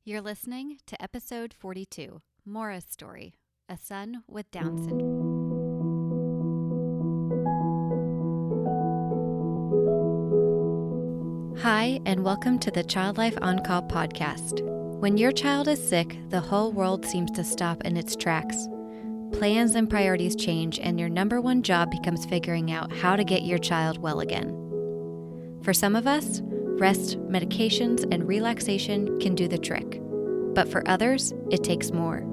You're listening to episode 42, Maura's Story, a son with Down syndrome. Hi, and welcome to the Child Life On Call podcast. When your child is sick, the whole world seems to stop in its tracks. Plans and priorities change, and your number one job becomes figuring out how to get your child well again. For some of us, rest, medications, and relaxation can do the trick. But for others, it takes more.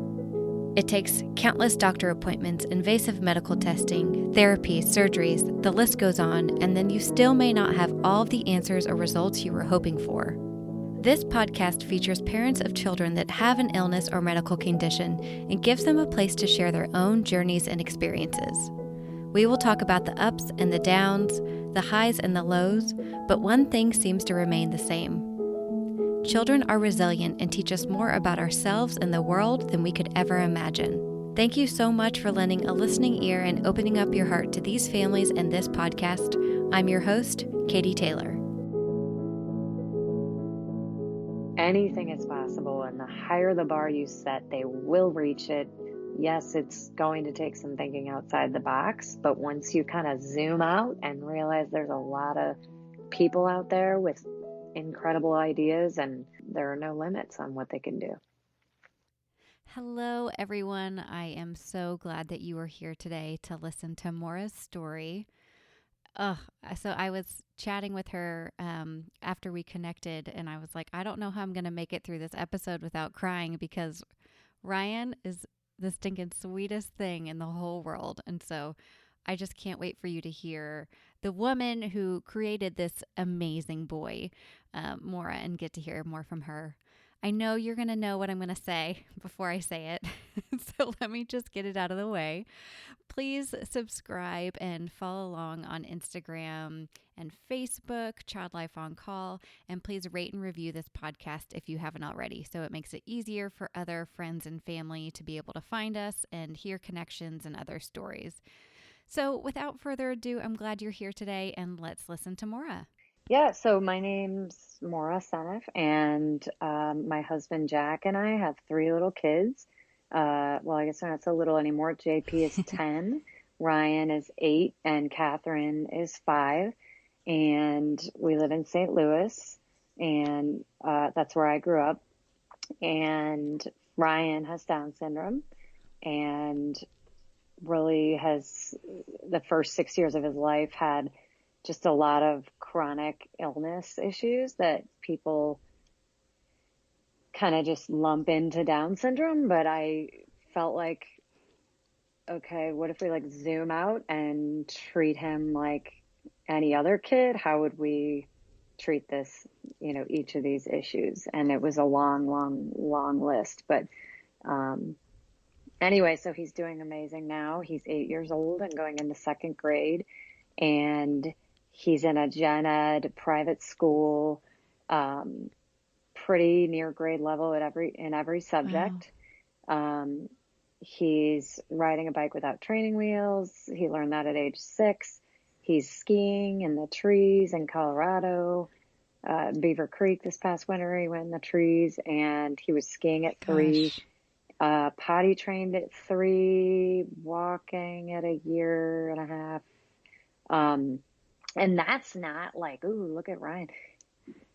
It takes countless doctor appointments, invasive medical testing, therapy, surgeries, the list goes on, and then you still may not have all of the answers or results you were hoping for. This podcast features parents of children that have an illness or medical condition and gives them a place to share their own journeys and experiences. We will talk about the ups and the downs, the highs and the lows, but one thing seems to remain the same. Children are resilient and teach us more about ourselves and the world than we could ever imagine. Thank you so much for lending a listening ear and opening up your heart to these families and this podcast. I'm your host, Katie Taylor. Anything is possible, and the higher the bar you set, they will reach it. Yes, it's going to take some thinking outside the box, but once you kind of zoom out and realize there's a lot of people out there with incredible ideas, and there are no limits on what they can do. Hello, everyone. I am so glad that you are here today to listen to Maura's story. So I was chatting with her after we connected, and I was like, I don't know how I'm going to make it through this episode without crying, because Ryan is the stinking sweetest thing in the whole world. And so I just can't wait for you to hear the woman who created this amazing boy, Maura, and get to hear more from her. I know you're going to know what I'm going to say before I say it, so let me just get it out of the way. Please subscribe and follow along on Instagram and Facebook, Child Life On Call, and please rate and review this podcast if you haven't already, so it makes it easier for other friends and family to be able to find us and hear connections and other stories. So without further ado, I'm glad you're here today, and let's listen to Maura. Yeah, so my name's Maura Senneff, and my husband Jack and I have 3 little kids. Well, I guess they're not so little anymore. JP is 10, Ryan is 8, and Catherine is 5. And we live in St. Louis, and that's where I grew up. And Ryan has Down syndrome, and really has, the first 6 years of his life, had just a lot of chronic illness issues that people kind of just lump into Down syndrome. But I felt like, okay, what if we like zoom out and treat him like any other kid? How would we treat this, each of these issues? And it was a long list. But anyway, so he's doing amazing now. He's 8 years old and going into 2nd grade. And he's in a gen ed private school, pretty near grade level in every subject. Wow. He's riding a bike without training wheels. He learned that at age 6. He's skiing in the trees in Colorado, Beaver Creek this past winter. He went in the trees, and he was skiing at 3. Potty trained at 3, walking at 1.5 years. And that's not like, ooh, look at Ryan,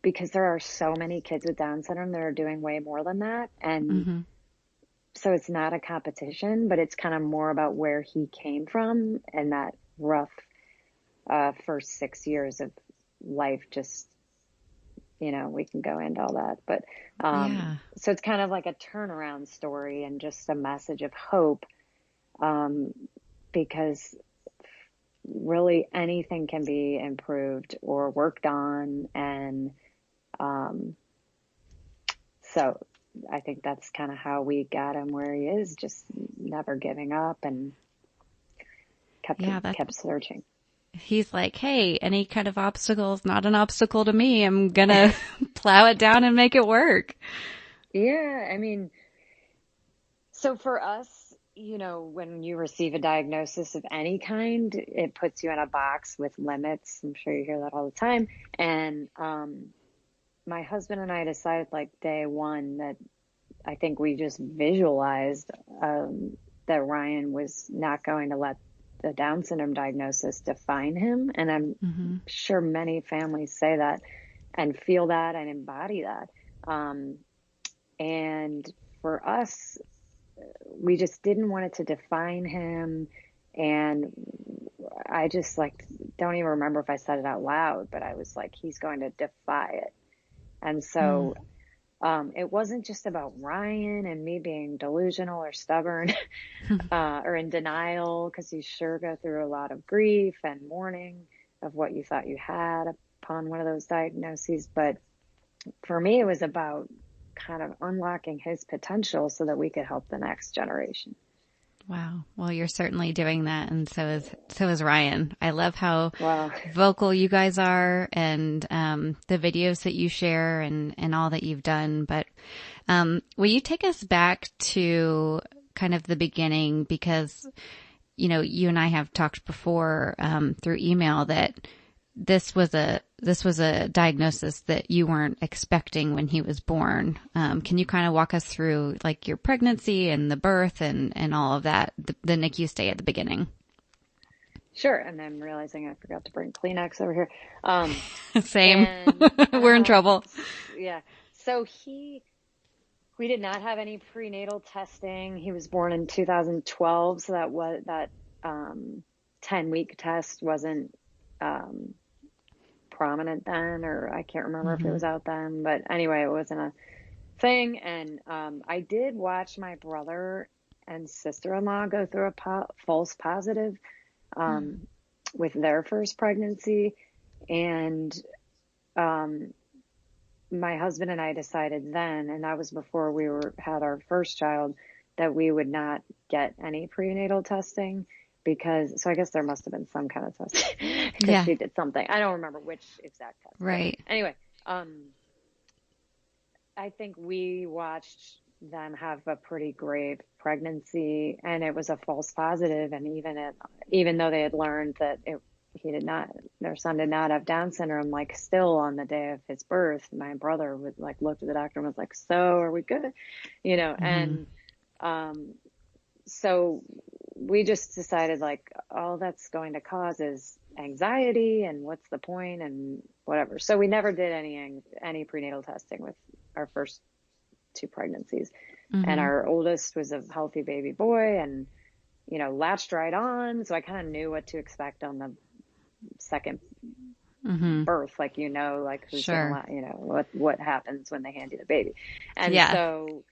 because there are so many kids with Down syndrome that are doing way more than that. And so it's not a competition, but it's kind of more about where he came from and that rough first 6 years of life. Just, we can go into all that. But so it's kind of like a turnaround story and just a message of hope, because really anything can be improved or worked on. And so I think that's kind of how we got him where he is, just never giving up and kept searching. He's like, hey, any kind of obstacle is not an obstacle to me. I'm going to plow it down and make it work. Yeah. I mean, so for us, when you receive a diagnosis of any kind, it puts you in a box with limits. I'm sure you hear that all the time. And my husband and I decided like day one that I think we just visualized that Ryan was not going to let the Down syndrome diagnosis define him. And I'm sure many families say that and feel that and embody that. And for us, we just didn't want it to define him. And I just like, don't even remember if I said it out loud, but I was like, he's going to defy it. And so it wasn't just about Ryan and me being delusional or stubborn or in denial, because you sure go through a lot of grief and mourning of what you thought you had upon one of those diagnoses. But for me, it was about kind of unlocking his potential so that we could help the next generation. Wow. Well, you're certainly doing that. And so is Ryan. I love how vocal you guys are and, the videos that you share and all that you've done. But, will you take us back to kind of the beginning? Because, you know, you and I have talked before, through email that this was a diagnosis that you weren't expecting when he was born. Can you kind of walk us through like your pregnancy and the birth and all of that, the NICU stay at the beginning? Sure. And I'm realizing I forgot to bring Kleenex over here. Same. And, we're in trouble. Yeah. So we did not have any prenatal testing. He was born in 2012. So that 10-week test wasn't, prominent then, or I can't remember if it was out then, but anyway, it wasn't a thing. And I did watch my brother and sister-in-law go through a false positive with their first pregnancy. And my husband and I decided then, and that was before we had our first child, that we would not get any prenatal testing. So I guess there must have been some kind of test because she did something. I don't remember which exact test. Right. But anyway, I think we watched them have a pretty grave pregnancy, and it was a false positive. And even though they had learned that their son did not have Down syndrome, like still on the day of his birth, my brother would like looked at the doctor and was like, "So are we good?" You know, and so we just decided like all that's going to cause is anxiety, and what's the point, and whatever. So we never did any prenatal testing with our first two pregnancies. And our oldest was a healthy baby boy and, you know, latched right on. So I kind of knew what to expect on the second birth. Like, you know, like who's gonna, you know, what happens when they hand you the baby. And so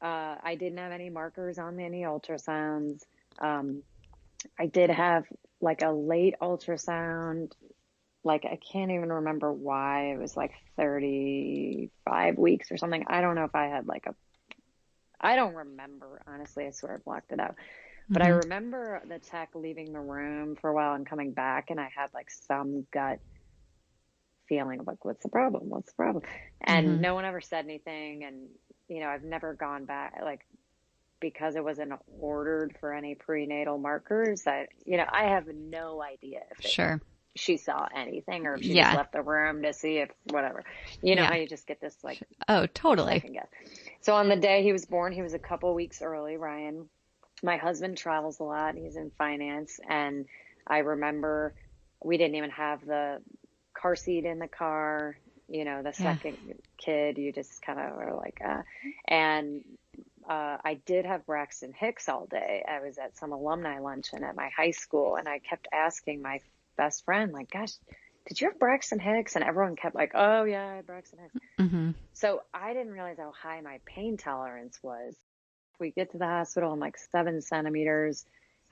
I didn't have any markers on any ultrasounds. I did have like a late ultrasound, like I can't even remember why. It was like 35 weeks or something. I don't know if I had I don't remember, honestly. I swear I blocked it out. But I remember the tech leaving the room for a while and coming back, and I had like some gut feeling of like, what's the problem? What's the problem? And no one ever said anything. And, you know, I've never gone back, like, because it wasn't ordered for any prenatal markers. I have no idea if she saw anything or if she just left the room to see if whatever. You know how you just get this like, oh, totally. Second guess. So on the day he was born, he was a couple weeks early, Ryan. My husband travels a lot. He's in finance. And I remember we didn't even have the car seat in the car. You know, the second kid, you just kind of were like, and I did have Braxton Hicks all day. I was at some alumni luncheon at my high school, and I kept asking my best friend, like, gosh, did you have Braxton Hicks? And everyone kept like, oh yeah, I had Braxton Hicks. So I didn't realize how high my pain tolerance was. We get to the hospital, I'm like 7 centimeters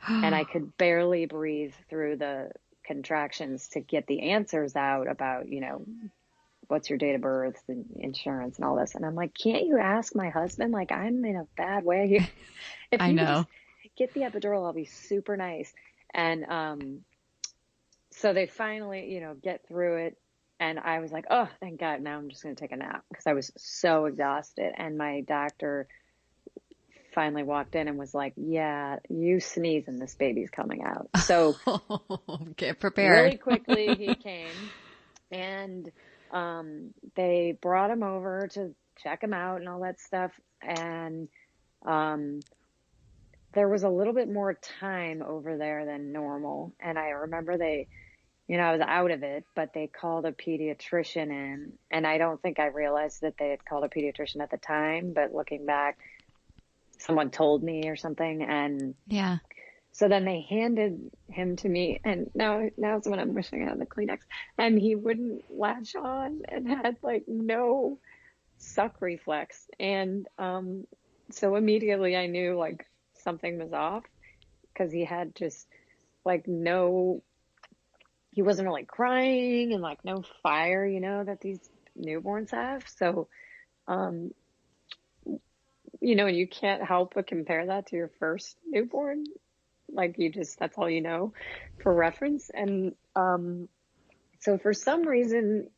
and I could barely breathe through the contractions to get the answers out about, you know, what's your date of birth and insurance and all this. And I'm like, can't you ask my husband? Like, I'm in a bad way here. If you just get the epidural, I'll be super nice. And so they finally, you know, get through it. And I was like, oh, thank God. Now I'm just going to take a nap because I was so exhausted. And my doctor finally walked in and was like, yeah, you sneeze and this baby's coming out. So get prepared. Really quickly he came and they brought him over to check him out and all that stuff. And um, there was a little bit more time over there than normal. And I remember I was out of it, but they called a pediatrician in. And I don't think I realized that they had called a pediatrician at the time, but looking back, someone told me or something. And Yeah. so then they handed him to me, and now's when I'm wishing I had the Kleenex. And he wouldn't latch on and had like no suck reflex. And so immediately I knew like something was off because he had just like he wasn't really crying and like no fire, that these newborns have. So, um, and you can't help but compare that to your first newborn. Like that's all for reference. And so for some reason,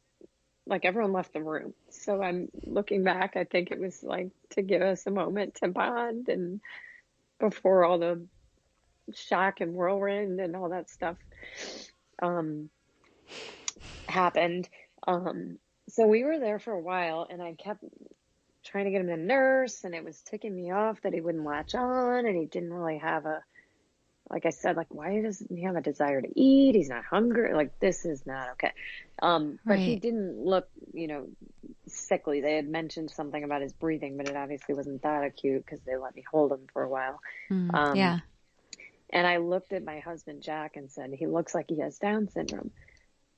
like everyone left the room. So I'm looking back, I think it was like to give us a moment to bond and before all the shock and whirlwind and all that stuff happened. So we were there for a while and I kept trying to get him to nurse and it was ticking me off that he wouldn't latch on and he didn't really have like I said, like, why doesn't he have a desire to eat? He's not hungry. Like, this is not okay. But he Right. didn't look, sickly. They had mentioned something about his breathing, but it obviously wasn't that acute because they let me hold him for a while. Yeah. And I looked at my husband, Jack, and said, he looks like he has Down syndrome.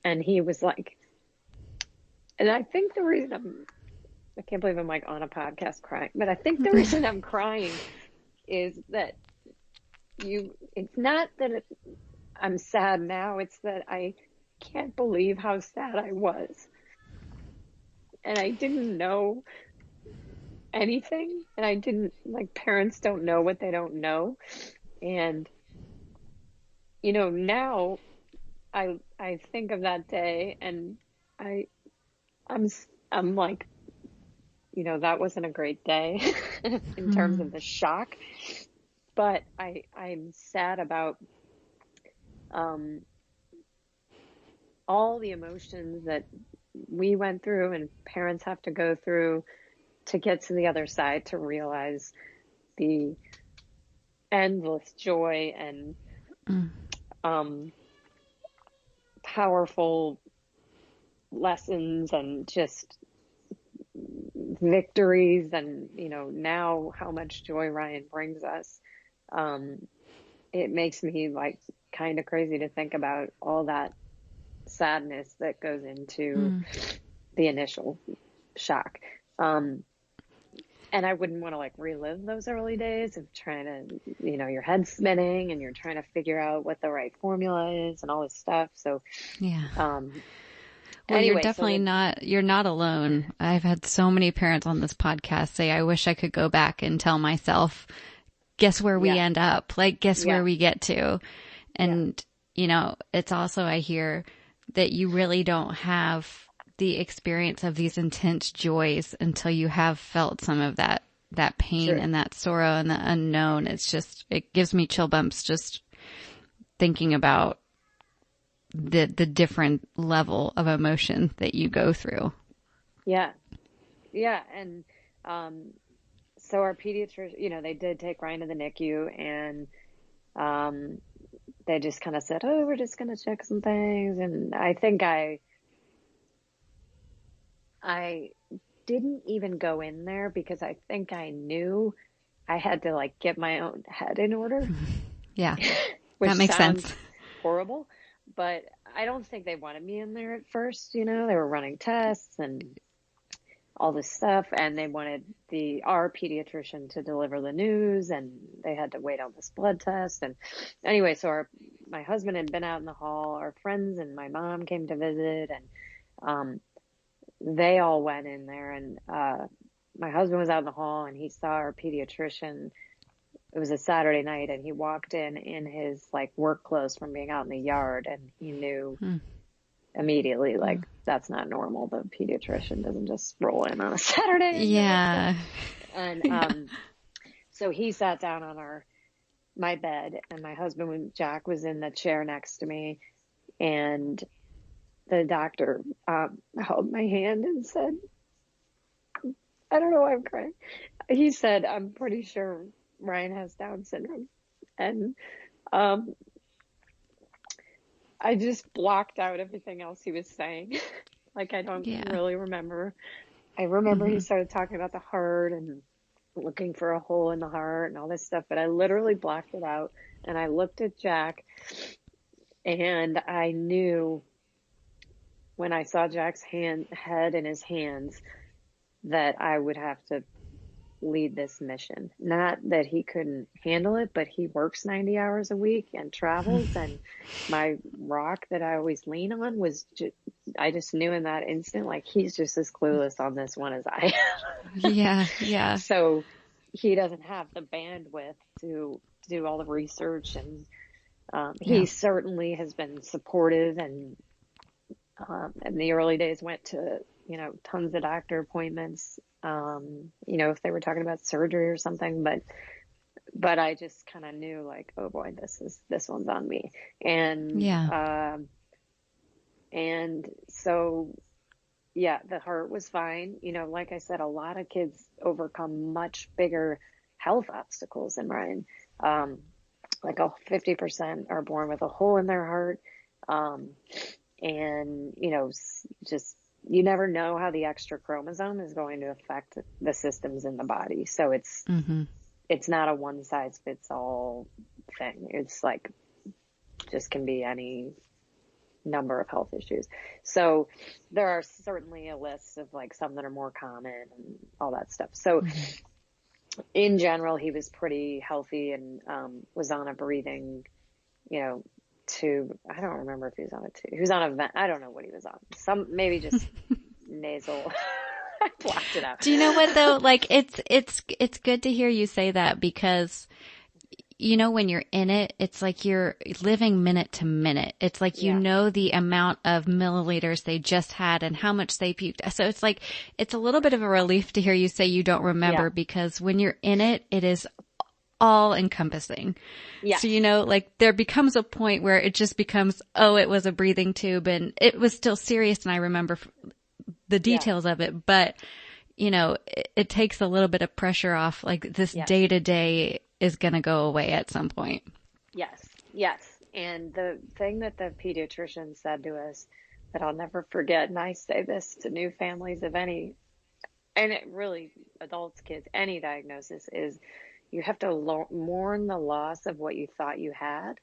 And he was like, and I think the reason I can't believe I'm like on a podcast crying, but I think the reason I'm crying is that it's not that I'm sad now. It's that I can't believe how sad I was. And I didn't know anything. And I didn't, like, parents don't know what they don't know. And, now I think of that day and I'm, I'm like, that wasn't a great day in terms of the shock, but I'm sad about, all the emotions that we went through and parents have to go through to get to the other side to realize the endless joy and powerful lessons and just victories and now how much joy Ryan brings us. It makes me like kind of crazy to think about all that sadness that goes into the initial shock. And I wouldn't want to like relive those early days of trying to, your head's spinning and you're trying to figure out what the right formula is and all this stuff. So, Yeah. well, Well, you're definitely you're not alone. I've had so many parents on this podcast say, I wish I could go back and tell myself, guess where we end up? Like, guess where we get to? And, it's also, I hear that you really don't have the experience of these intense joys until you have felt some of that pain and that sorrow and the unknown. It gives me chill bumps just thinking about the different level of emotion that you go through. Yeah. Yeah. And, so our pediatrician, they did take Ryan to the NICU and, they just kind of said, oh, we're just going to check some things. And I think I didn't even go in there because I think I knew I had to like get my own head in order. Yeah. Which that makes sounds sense. horrible, but I don't think they wanted me in there at first. They were running tests and all this stuff, and they wanted our pediatrician to deliver the news, and they had to wait on this blood test. And anyway, so my husband had been out in the hall, our friends and my mom came to visit, and they all went in there, and my husband was out in the hall and he saw our pediatrician. It was a Saturday night and he walked in his like work clothes from being out in the yard, and he knew immediately, like, that's not normal. The pediatrician doesn't just roll in on a Saturday. Yeah. And so he sat down on my bed, and my husband, Jack, was in the chair next to me, and the doctor held my hand and said, I don't know why I'm crying. He said, I'm pretty sure Ryan has Down syndrome. And um, I just blocked out everything else he was saying. Like, I don't Yeah. really remember. I remember he Hmm. started talking about the heart and looking for a hole in the heart and all this stuff, but I literally blocked it out. And I looked at Jack, and I knew when I saw Jack's head in his hands that I would have to lead this mission. Not that he couldn't handle it, but he works 90 hours a week and travels. And my rock that I always lean on was I just knew in that instant, like, he's just as clueless on this one as I am. Yeah. Yeah. So he doesn't have the bandwidth to do all the research. And he Yeah. certainly has been supportive, and in the early days went to, tons of doctor appointments, if they were talking about surgery or something, but I just kind of knew, like, oh boy, this one's on me. And, Yeah. and so, yeah, the heart was fine. Like I said, a lot of kids overcome much bigger health obstacles than mine. Um, like 50% are born with a hole in their heart. Um, and just, you never know how the extra chromosome is going to affect the systems in the body. So Hmm. it's not a one size fits all thing. It's like, just can be any number of health issues. So there are certainly a list of, like, some that are more common and all that stuff. So Hmm. in general, he was pretty healthy, and was on a breathing, tube. I don't remember if he was on a tube. He was on a vent. I don't know what he was on. Maybe just nasal. I blocked it out. Do you know what though? Like it's good to hear you say that, because when you're in it, it's like you're living minute to minute. It's like, Yeah. the amount of milliliters they just had and how much they puked. So it's like, it's a little bit of a relief to hear you say you don't Yeah. remember, because when you're in it, it is all encompassing. Yes. So, like there becomes a point where it just becomes, oh, it was a breathing tube and it was still serious. And I remember the Yeah. details of it, but it takes a little bit of pressure off. Like this Yes. day to day is going to go away at some point. Yes. Yes. And the thing that the pediatrician said to us that I'll never forget, and I say this to new families of any, and it really, adults, kids, any diagnosis, is you have to mourn the loss of what you thought you had.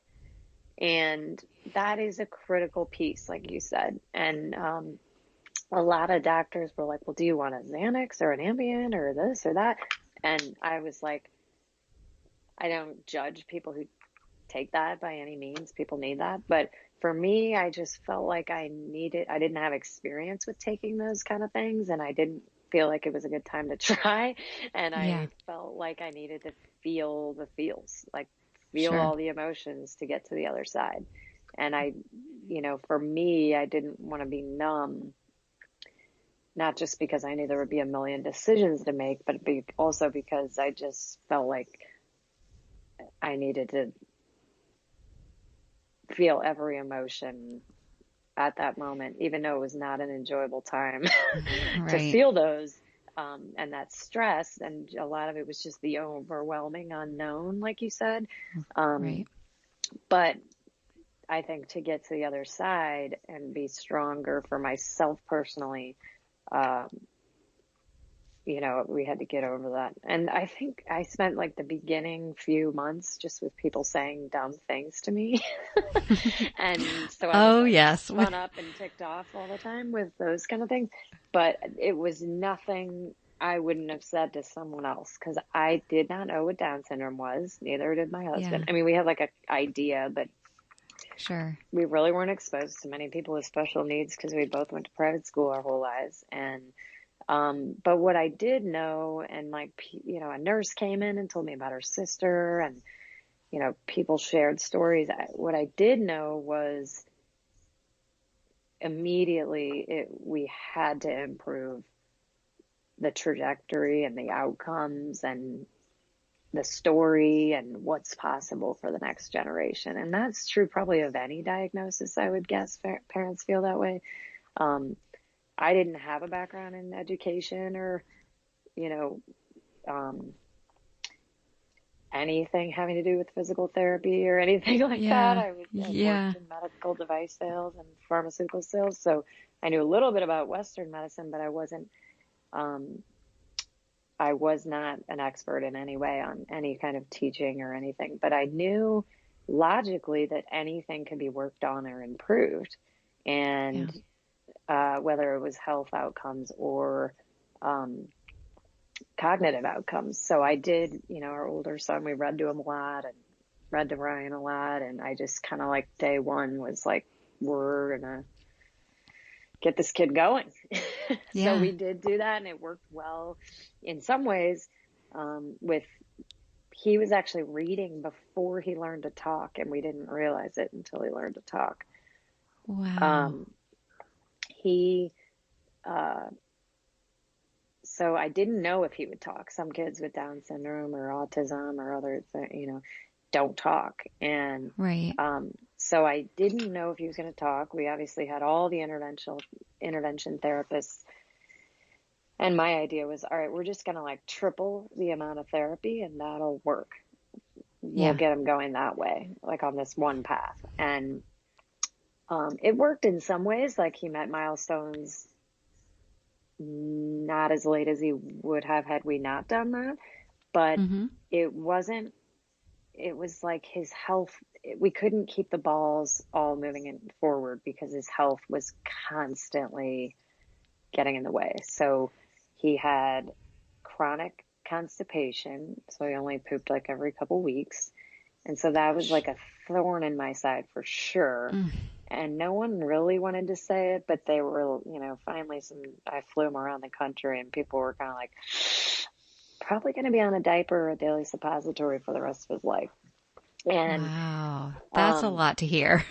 And that is a critical piece, like you said. And a lot of doctors were like, well, do you want a Xanax or an Ambien or this or that? And I was like, I don't judge people who take that by any means. People need that. But for me, I just felt like I didn't have experience with taking those kind of things, and I didn't feel like it was a good time to try. And Yeah, I felt like I needed to feel the feels, like feel sure. all the emotions to get to the other side. And for me, I didn't want to be numb, not just because I knew there would be a million decisions to make, but also because I just felt like I needed to feel every emotion at that moment, even though it was not an enjoyable time to Right. feel those. And that stress, and a lot of it was just the overwhelming unknown, like you said. Um, Right. but I think to get to the other side and be stronger for myself personally, um, we had to get over that. And I think I spent, like, the beginning few months just with people saying dumb things to me. And so I was, Oh, like, yes. spun up and ticked off all the time with those kind of things. But it was nothing I wouldn't have said to someone else, because I did not know what Down syndrome was. Neither did my husband. Yeah, I mean, we had, like, an idea, but sure. we really weren't exposed to many people with special needs because we both went to private school our whole lives. And but what I did know, and, like, a nurse came in and told me about her sister, and, people shared stories. What I did know was immediately we had to improve the trajectory and the outcomes. And the story and what's possible for the next generation. And that's true probably of any diagnosis, I would guess. Parents feel that way. I didn't have a background in education or, you know, anything having to do with physical therapy or anything like that. Yeah. I Yeah. worked in medical device sales and pharmaceutical sales. So I knew a little bit about Western medicine, but I was not an expert in any way on any kind of teaching or anything, but I knew logically that anything could be worked on or improved. Yeah. And whether it was health outcomes or cognitive outcomes. So I did, our older son, we read to him a lot and read to Ryan a lot. And I just kind of like day one was like, we're going to get this kid going. So Yeah. we did do that and it worked well in some ways. He was actually reading before he learned to talk, and we didn't realize it until he learned to talk. Wow. He, so I didn't know if he would talk. Some kids with Down syndrome or autism or other, don't talk. And, Right. so I didn't know if he was going to talk. We obviously had all the intervention therapists. And my idea was, all right, we're just going to like triple the amount of therapy and that'll work. We'll Yeah. get him going that way, like on this one path. And it worked in some ways, like he met milestones not as late as he would have had we not done that. But Mm-hmm. it was like his health, we couldn't keep the balls all moving forward because his health was constantly getting in the way. So he had chronic constipation, so he only pooped like every couple weeks. And so that was like a thorn in my side for sure. Mm. And no one really wanted to say it, but they were, finally I flew him around the country and people were kind of like, probably going to be on a diaper or a daily suppository for the rest of his life. And, Wow. That's a lot to hear.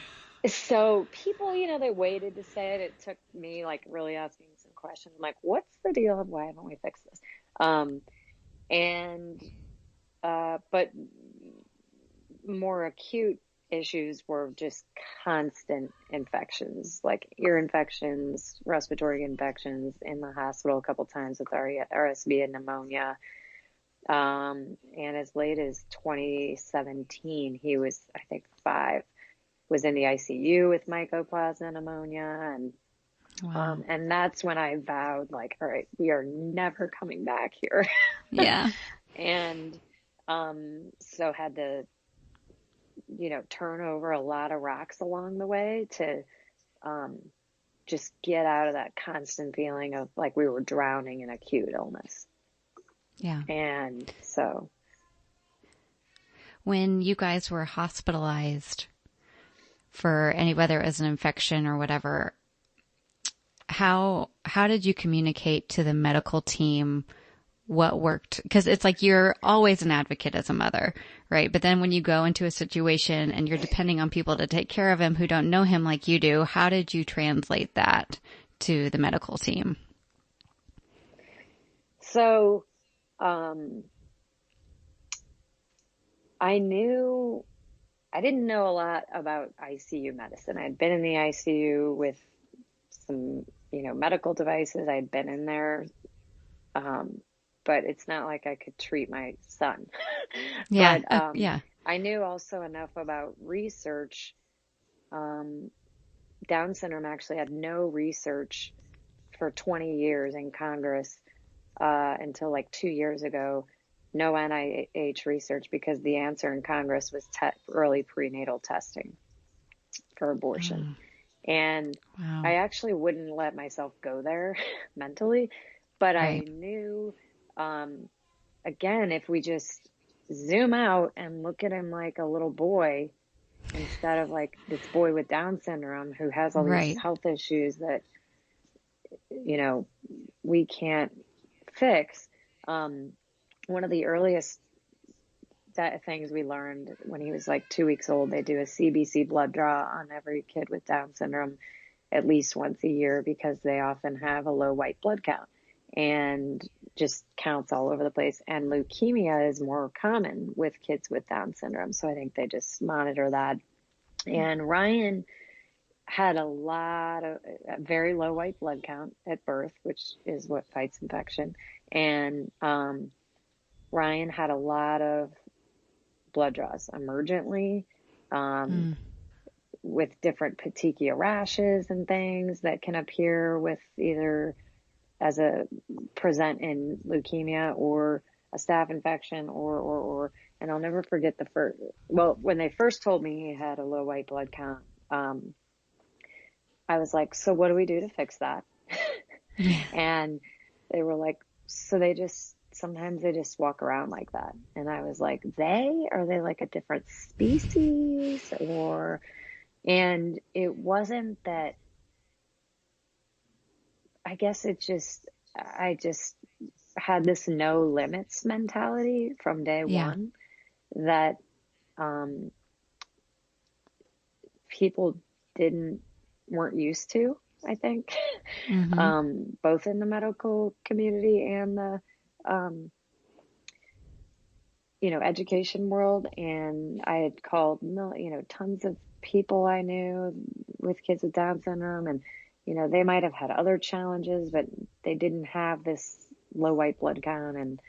so people, they waited to say it. It took me like really asking some questions. I'm like, what's the deal? Why haven't we fixed this? But more acute issues were just constant infections, like ear infections, respiratory infections in the hospital a couple times with RSV and pneumonia. And as late as 2017, he was, I think, 5, was in the ICU with mycoplasma pneumonia. And, Wow. and that's when I vowed, like, all right, we are never coming back here. Yeah. And, so had to, turn over a lot of rocks along the way to, just get out of that constant feeling of like we were drowning in acute illness. Yeah. And so When you guys were hospitalized for whether it was an infection or whatever, how did you communicate to the medical team what worked? Because it's like you're always an advocate as a mother, right? But then when you go into a situation and you're depending on people to take care of him who don't know him like you do, how did you translate that to the medical team? So, I didn't know a lot about ICU medicine. I'd been in the ICU with some, medical devices. I'd been in there. But it's not like I could treat my son. Yeah. But, Yeah. I knew also enough about research. Down syndrome actually had no research for 20 years in Congress, until like 2 years ago. No NIH research because the answer in Congress was early prenatal testing for abortion. And Wow. I actually wouldn't let myself go there mentally, but I Right. knew, again, if we just zoom out and look at him like a little boy instead of like this boy with Down syndrome who has all these Right. health issues that, we can't fix. One of the earliest things we learned when he was like 2 weeks old, they do a CBC blood draw on every kid with Down syndrome at least once a year because they often have a low white blood count. And just counts all over the place. And leukemia is more common with kids with Down syndrome. So I think they just monitor that. And Ryan had a very low white blood count at birth, which is what fights infection. And Ryan had a lot of blood draws emergently, with different petechia rashes and things that can appear with either as a present in leukemia or a staph infection or, and I'll never forget when they first told me he had a low white blood count, I was like, so what do we do to fix that? And they were like, sometimes they just walk around like that. And I was like, are they like a different species and it wasn't that, I guess I just had this no limits mentality from day one that, people weren't used to, I think, both in the medical community and the, education world. And I had called, tons of people I knew with kids with Down syndrome, and, they might have had other challenges, but they didn't have this low white blood count and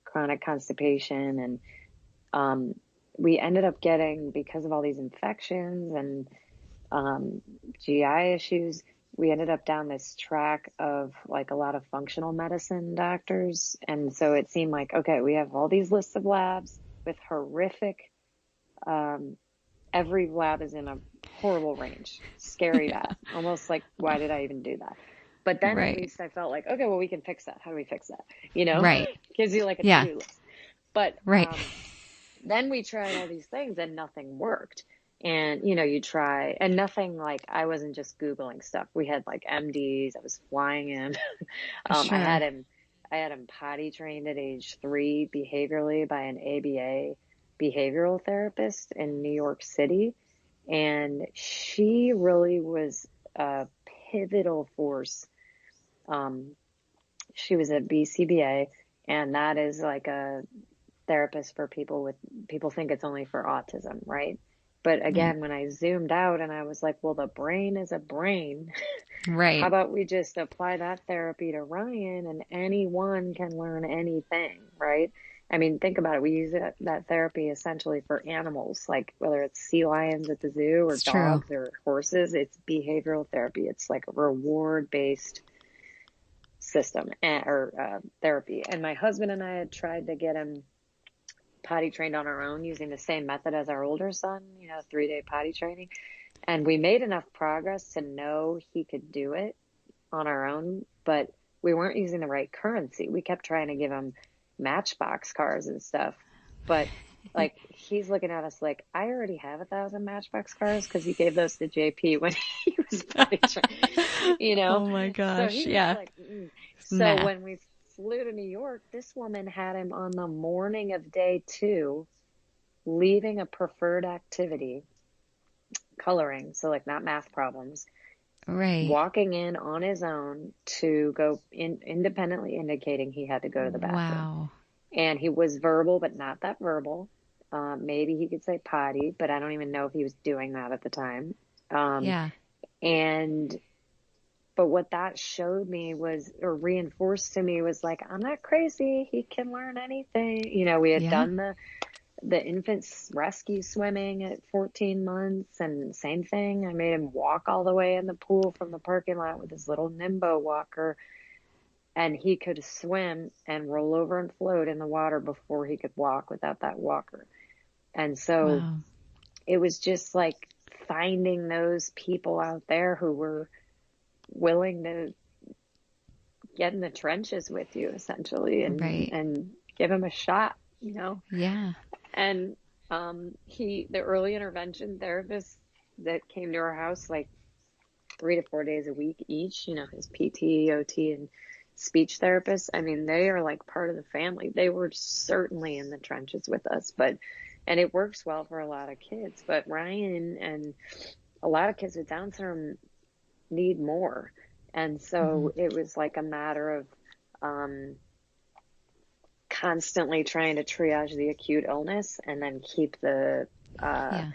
chronic constipation. And, we ended up getting, because of all these infections and, GI issues, we ended up down this track of like a lot of functional medicine doctors. And so it seemed like, okay, we have all these lists of labs with horrific, every lab is in a horrible range, scary bad, almost like, why did I even do that? But then at least I felt like, okay, well, we can fix that. How do we fix that? Gives you like a to-do list. But, then we tried all these things and nothing worked. And, you try, and nothing, like, I wasn't just Googling stuff. We had like MDs. I was flying in. Sure. I had him potty trained at age 3 behaviorally by an ABA behavioral therapist in New York City. And she really was a pivotal force. She was a BCBA, and that is like a therapist for people think it's only for autism, right? But again, when I zoomed out and I was like, well, the brain is a brain. Right. How about we just apply that therapy to Ryan, and anyone can learn anything, right? I mean, think about it. We use that therapy essentially for animals, like whether it's sea lions at the zoo or dogs or horses. It's behavioral therapy. It's like a reward-based system or therapy. And my husband and I had tried to get him potty trained on our own using the same method as our older son, 3-day potty training. And we made enough progress to know he could do it on our own, but we weren't using the right currency. We kept trying to give him Matchbox cars and stuff. But like, he's looking at us like, I already have 1,000 Matchbox cars because he gave those to JP when he was potty trained, Oh my gosh. So he was like, So when we flew to New York, this woman had him on the morning of day 2, leaving a preferred activity, coloring, so like not math problems, walking in on his own to go independently indicating he had to go to the bathroom. Wow. And he was verbal, but not that verbal. Maybe he could say potty, but I don't even know if he was doing that at the time. But what that showed me or reinforced to me was like, I'm not crazy. He can learn anything. We had done the infant's rescue swimming at 14 months, and same thing. I made him walk all the way in the pool from the parking lot with his little Nimbo walker, and he could swim and roll over and float in the water before he could walk without that walker. And so it was just like finding those people out there who were willing to get in the trenches with you essentially and give him a shot, And the early intervention therapists that came to our house like 3 to 4 days a week each, his PT, OT, and speech therapists, I mean, they are like part of the family. They were certainly in the trenches with us, and it works well for a lot of kids. But Ryan and a lot of kids with Down syndrome need more. And so it was like a matter of constantly trying to triage the acute illness and then keep the Yeah.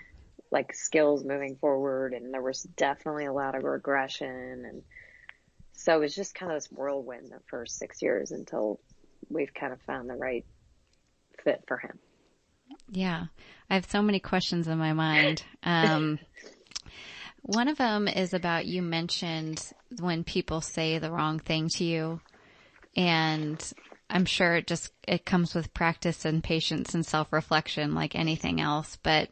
like skills moving forward. And there was definitely a lot of regression. And so it was just kind of this whirlwind the first 6 years until we've kind of found the right fit for him. Yeah. I have so many questions in my mind. One of them is about, you mentioned when people say the wrong thing to you, and I'm sure it comes with practice and patience and self-reflection like anything else. But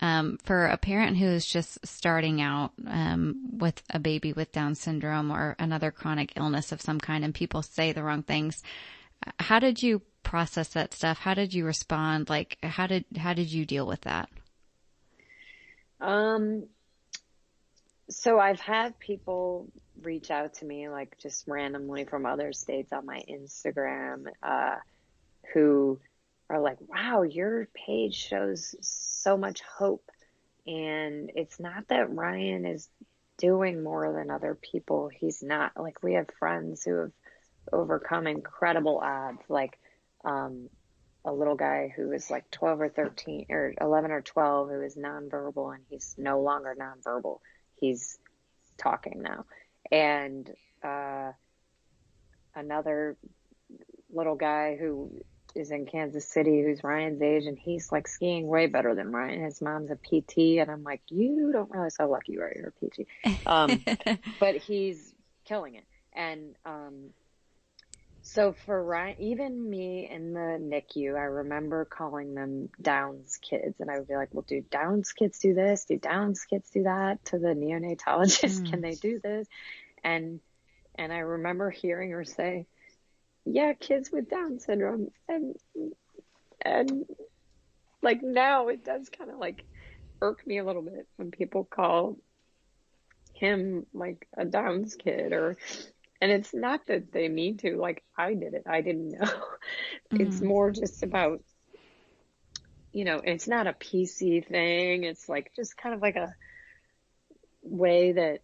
for a parent who is just starting out with a baby with Down syndrome or another chronic illness of some kind, and people say the wrong things, how did you process that stuff? How did you respond? Like, how did you deal with that? So I've had people reach out to me, like just randomly from other states on my Instagram, who are like, wow, your page shows so much hope. And it's not that Ryan is doing more than other people. He's not. Like, we have friends who have overcome incredible odds, like a little guy who was like 12 or 13 or 11 or 12 who is nonverbal, and he's no longer nonverbal. He's talking now. And another little guy who is in Kansas City who's Ryan's age, and he's like skiing way better than Ryan. His mom's a PT, and I'm like, you don't realize how lucky you are, you're a PT. But he's killing it. And so for Ryan, even me in the NICU, I remember calling them Downs kids, and I would be like, well, do Downs kids do this? Do Downs kids do that? To the neonatologist, can they do this? And I remember hearing her say, yeah, kids with Down syndrome. And like, now it does kind of like irk me a little bit when people call him like a Downs kid, and it's not that they mean to, like, I did it. I didn't know. It's more just about, it's not a PC thing. It's like just kind of like a way that,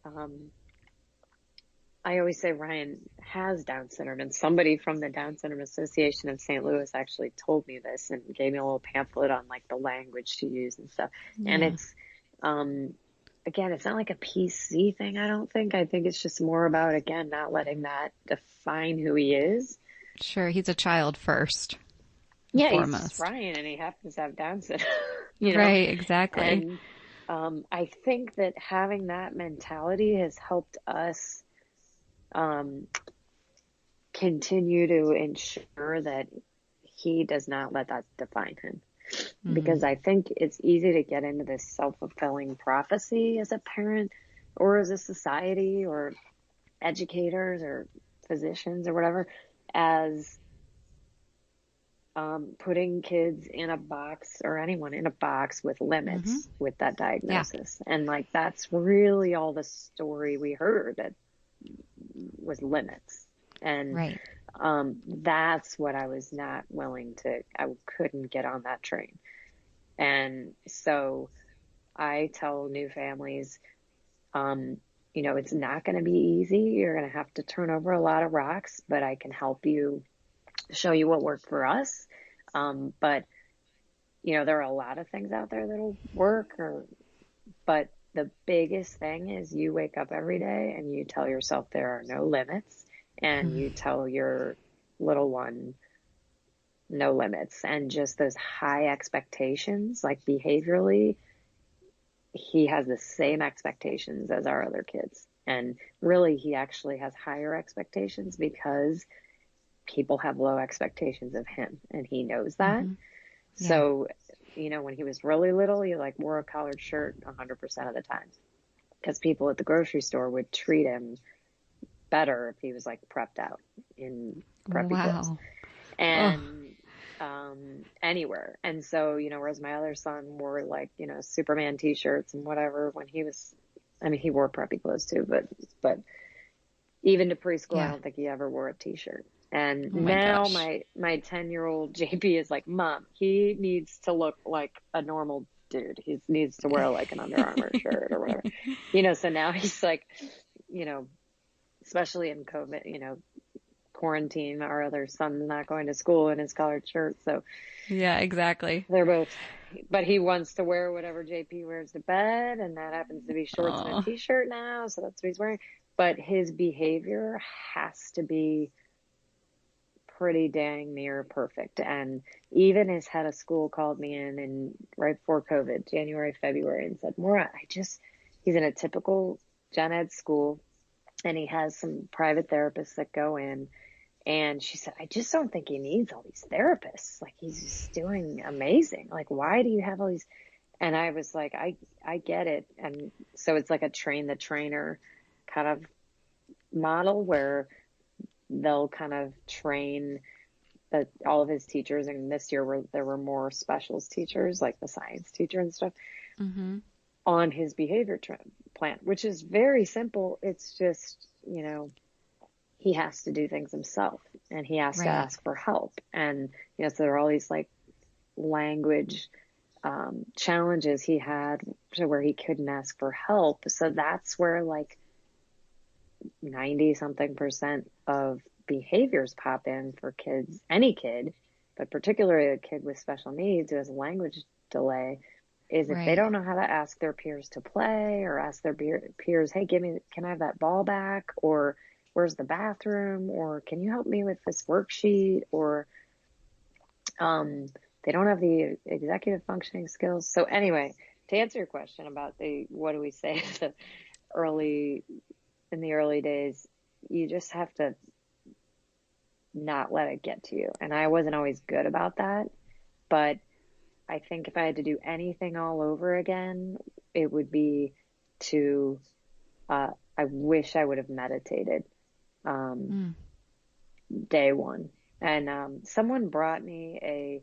I always say Ryan has Down syndrome, and somebody from the Down Syndrome Association of St. Louis actually told me this and gave me a little pamphlet on like the language to use and stuff. Yeah. And it's, again, it's not like a PC thing, I don't think. I think it's just more about, again, not letting that define who he is. Sure, he's a child first. Yeah, foremost. He's Ryan, and he happens to have Down syndrome. Right, exactly. And I think that having that mentality has helped us continue to ensure that he does not let that define him. Because I think it's easy to get into this self-fulfilling prophecy as a parent or as a society or educators or physicians or whatever, as putting kids in a box, or anyone in a box, with limits with that diagnosis. Yeah. And like, that's really all the story we heard, that was limits. And right. That's what I was not willing to, I couldn't get on that train. And so I tell new families, it's not going to be easy. You're going to have to turn over a lot of rocks, but I can help you, show you what worked for us. But there are a lot of things out there that'll work, but the biggest thing is you wake up every day and you tell yourself there are no limits, and you tell your little one no limits, and just those high expectations, like behaviorally, he has the same expectations as our other kids. And really, he actually has higher expectations because people have low expectations of him, and he knows that. Yeah. So, when he was really little, he like wore a collared shirt 100% of the time, because people at the grocery store would treat him better if he was like prepped out in preppy clothes. And anywhere. And so, whereas my other son wore like, Superman t-shirts and whatever when he was, he wore preppy clothes too, but even to preschool, yeah. I don't think he ever wore a t-shirt. And now my 10-year-old JP is like, Mom, he needs to look like a normal dude. He needs to wear like an Under Armour shirt or whatever, so now he's like, especially in COVID, quarantine. Our other son's not going to school in his collared shirt. So Yeah, exactly. they're both, but he wants to wear whatever JP wears to bed. And that happens to be shorts and a Oh, t-shirt now. So that's what he's wearing. But his behavior has to be pretty dang near perfect. And even his head of school called me in right before COVID, January, February, and said, Maura, he's in a typical gen ed school and he has some private therapists that go in. And she said, I just don't think he needs all these therapists. Like, he's just doing amazing. Like, why do you have all these? And I was like, I get it. And so it's like a train the trainer kind of model where they'll kind of train all of his teachers. And this year there were more specials teachers, like the science teacher and stuff, mm-hmm. on his behavior plan, which is very simple. It's just, he has to do things himself and he has to ask for help. And, so there are all these like language challenges he had to where he couldn't ask for help. So that's where like 90 something % of behaviors pop in for kids, any kid, but particularly a kid with special needs who has a language delay, is if they don't know how to ask their peers to play or ask their peers, hey, can I have that ball back? Or where's the bathroom? Or can you help me with this worksheet? Or they don't have the executive functioning skills. So anyway, to answer your question about what do we say in the early days, you just have to not let it get to you. And I wasn't always good about that, but I think if I had to do anything all over again, it would be I wish I would have meditated day one. And someone brought me a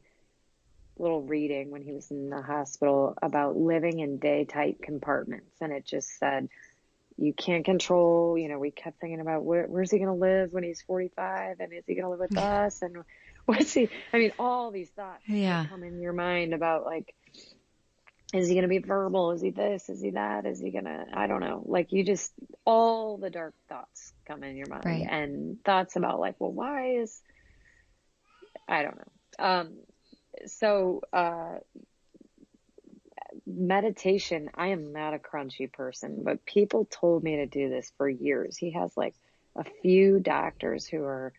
little reading when he was in the hospital about living in day tight compartments. And it just said, you can't control, we kept thinking about where's he going to live when he's 45 and is he going to live with us? And all these thoughts that come in your mind about like, is he going to be verbal? Is he this? Is he that? Is he going to, I don't know. Like all the dark thoughts come in your mind and thoughts about like, well, I don't know. So meditation, I am not a crunchy person, but people told me to do this for years. He has like a few doctors who are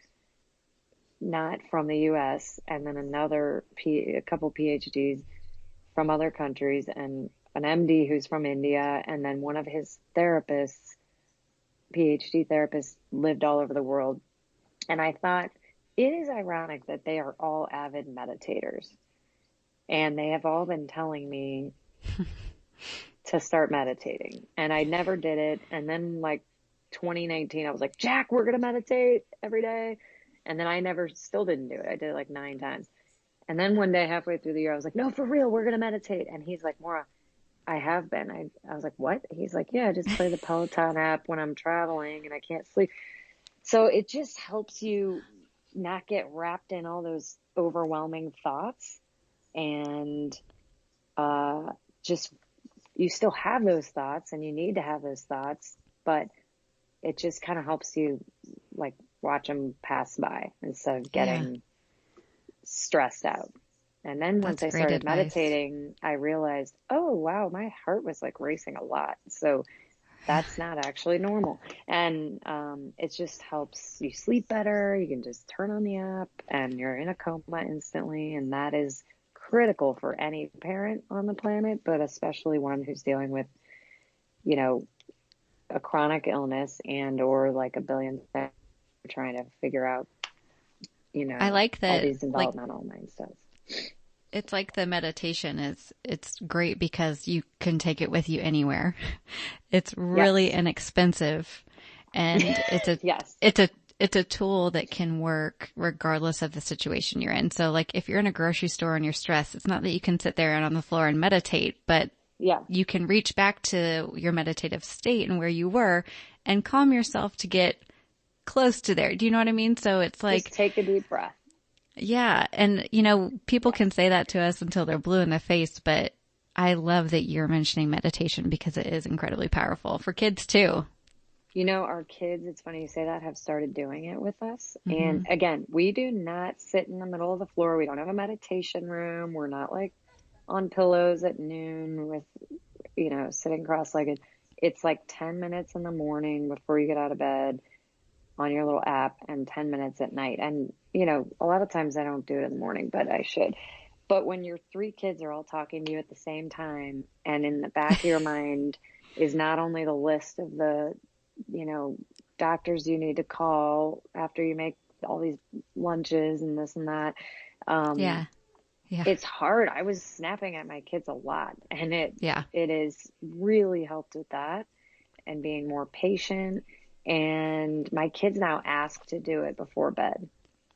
not from the US and then a couple PhDs from other countries and an MD who's from India. And then one of his therapists, PhD therapists, lived all over the world. And I thought it is ironic that they are all avid meditators and they have all been telling me to start meditating. And I never did it. And then like 2019, I was like, Jack, we're going to meditate every day. And then I still didn't do it. I did it like 9 times. And then one day halfway through the year, I was like, no, for real, we're going to meditate. And he's like, Maura, I have been. I was like, what? He's like, yeah, I just play the Peloton app when I'm traveling and I can't sleep. So it just helps you not get wrapped in all those overwhelming thoughts and you still have those thoughts and you need to have those thoughts, but it just kind of helps you like watch them pass by instead of getting stressed out. And then once I started meditating, I realized, oh, wow, my heart was like racing a lot. So that's not actually normal. And it just helps you sleep better. You can just turn on the app and you're in a coma instantly. And that is critical for any parent on the planet, but especially one who's dealing with, a chronic illness and or like a billion things trying to figure out, I like that, all these developmental mindsets. It's like the meditation it's great because you can take it with you anywhere. It's really inexpensive and it's a tool that can work regardless of the situation you're in. So like if you're in a grocery store and you're stressed, it's not that you can sit there and on the floor and meditate, but you can reach back to your meditative state and where you were and calm yourself to get close to there. Do you know what I mean? So it's like, just take a deep breath. Yeah. And, people can say that to us until they're blue in the face, but I love that you're mentioning meditation because it is incredibly powerful for kids too. Our kids, it's funny you say that, have started doing it with us. Mm-hmm. And again, we do not sit in the middle of the floor. We don't have a meditation room. We're not like on pillows at noon with, sitting cross-legged. It's like 10 minutes in the morning before you get out of bed on your little app and 10 minutes at night. And, a lot of times I don't do it in the morning, but I should. But when your three kids are all talking to you at the same time, and in the back of your mind is not only the list of the, doctors you need to call after you make all these lunches and this and that, Yeah. Yeah. it's hard. I was snapping at my kids a lot, and Yeah. it has really helped with that and being more patient. And my kids now ask to do it before bed,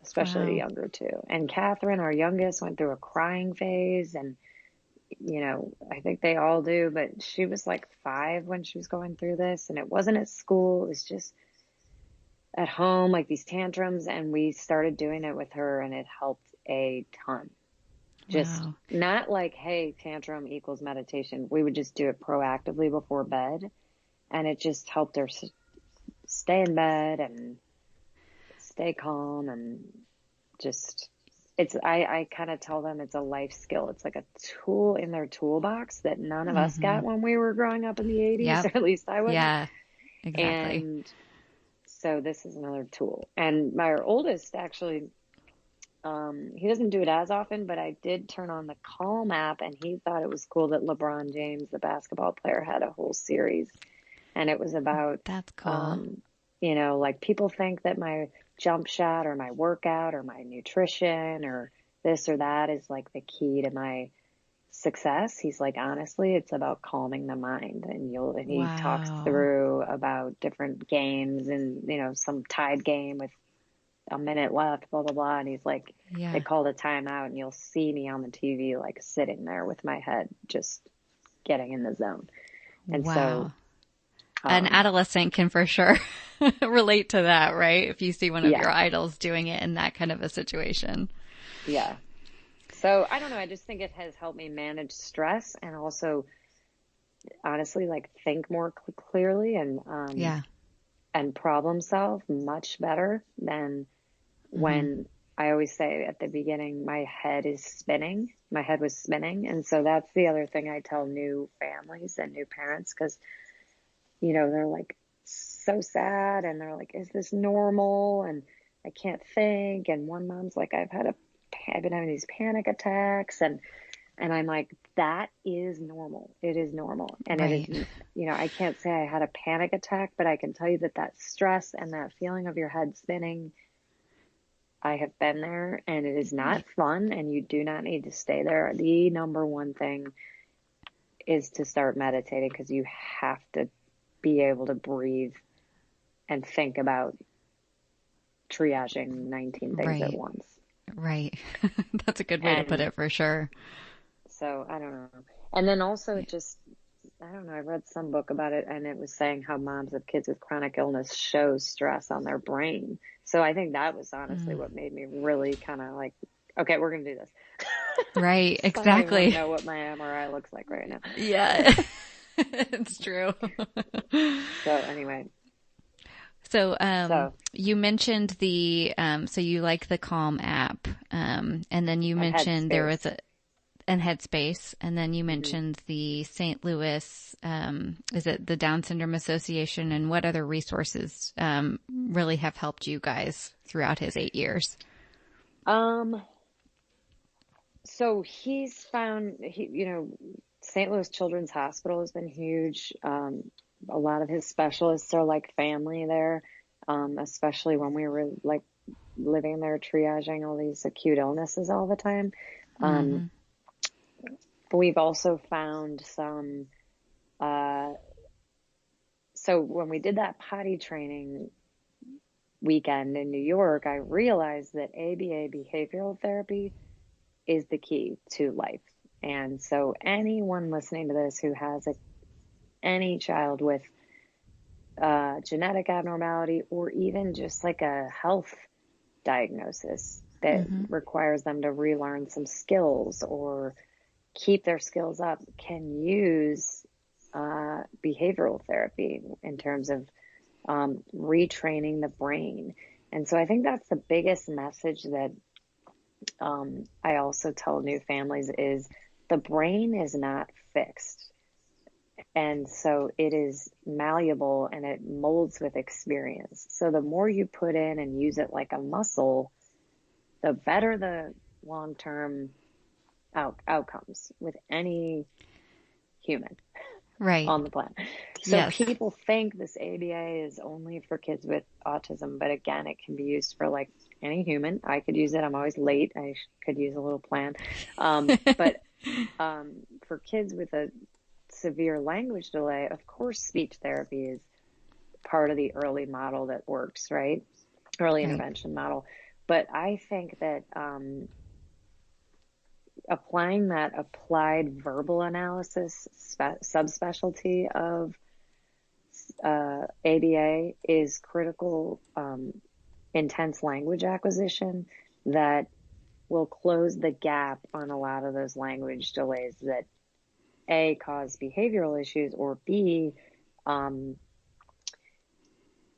especially the Wow. younger two. And Catherine, our youngest, went through a crying phase, and I think they all do, but she was like 5 when she was going through this, and it wasn't at school. It was just at home, like these tantrums, and we started doing it with her, and it helped a ton. Just Wow. not like, hey, tantrum equals meditation. We would just do it proactively before bed, and it just helped her stay in bed and stay calm, and just I kind of tell them it's a life skill. It's like a tool in their toolbox that none of us Mm-hmm. got when we were growing up in the 80s, Yep. or at least I wasn't. Yeah, exactly. And so this is another tool. And my oldest actually, he doesn't do it as often, but I did turn on the Calm app, and he thought it was cool that LeBron James, the basketball player, had a whole series, and it was about, That's cool. um, like people think that my jump shot or my workout or my nutrition or this or that is like the key to my success. He's like, honestly, it's about calming the mind. And he talks Wow. through about different games and, some tied game with a minute left, blah, blah, blah. And he's like, they Yeah. called a timeout, and you'll see me on the TV, like sitting there with my head, just getting in the zone. And so, Wow. An um, adolescent can for sure relate to that, right? If you see one of yeah, your idols doing it in that kind of a situation. yeah. So I don't know. I just think it has helped me manage stress, and also honestly, like think more clearly, Yeah. and problem solve much better than Hmm. when I always say at the beginning, my head is spinning. My head was spinning. And so that's the other thing I tell new families and new parents, because, they're like so sad, and they're like, is this normal? And I can't think. And one mom's like, I've been having these panic attacks, and I'm like, that is normal. It is normal. And it is, Right. I can't say I had a panic attack, but I can tell you that stress and that feeling of your head spinning, I have been there, and it is not fun, and you do not need to stay there. The number one thing is to start meditating, because you have to be able to breathe and think about triaging 19 things at Right. once. Right. That's a good way to put And it for sure. so I don't know. And then also I don't know, I read some book about it, and it was saying how moms of kids with chronic illness show stress on their brain. So I think that was honestly Mm. what made me really kind of like, okay, we're going to do this. Right. I don't even want to Exactly. know what my MRI looks like right now. Yeah. It's true. So anyway, So, so you mentioned so you like the Calm app, and then you and mentioned there was Headspace. and Headspace, and then you Hmm. mentioned the St. Louis, is it the Down Syndrome Association, and what other resources, really have helped you guys throughout his 8 years? Um, so St. Louis Children's Hospital has been huge. A lot of his specialists are like family there, especially when we were like living there triaging all these acute illnesses all the time. Um, Mm-hmm. but we've also found some, uh, so when we did that potty training weekend in New York, I realized that ABA, behavioral therapy, is the key to life. And so anyone listening to this who has any child with genetic abnormality, or even just like a health diagnosis that Mm-hmm. requires them to relearn some skills or keep their skills up, can use behavioral therapy in terms of retraining the brain. And so I think that's the biggest message that I also tell new families is the brain is not fixed. And so it is malleable and it molds with experience. So the more you put in and use it like a muscle, the better the long-term outcomes with any human Right. on the planet. So Yes. people think this ABA is only for kids with autism, but again, it can be used for like any human. I could use it. I'm always late. I could use a little plan. But for kids with a severe language delay, of course, speech therapy is part of the early model that works, right? Early Right. intervention model. But I think that applying that applied verbal analysis subspecialty of ABA is critical, intense language acquisition that will close the gap on a lot of those language delays that A, cause behavioral issues, or B,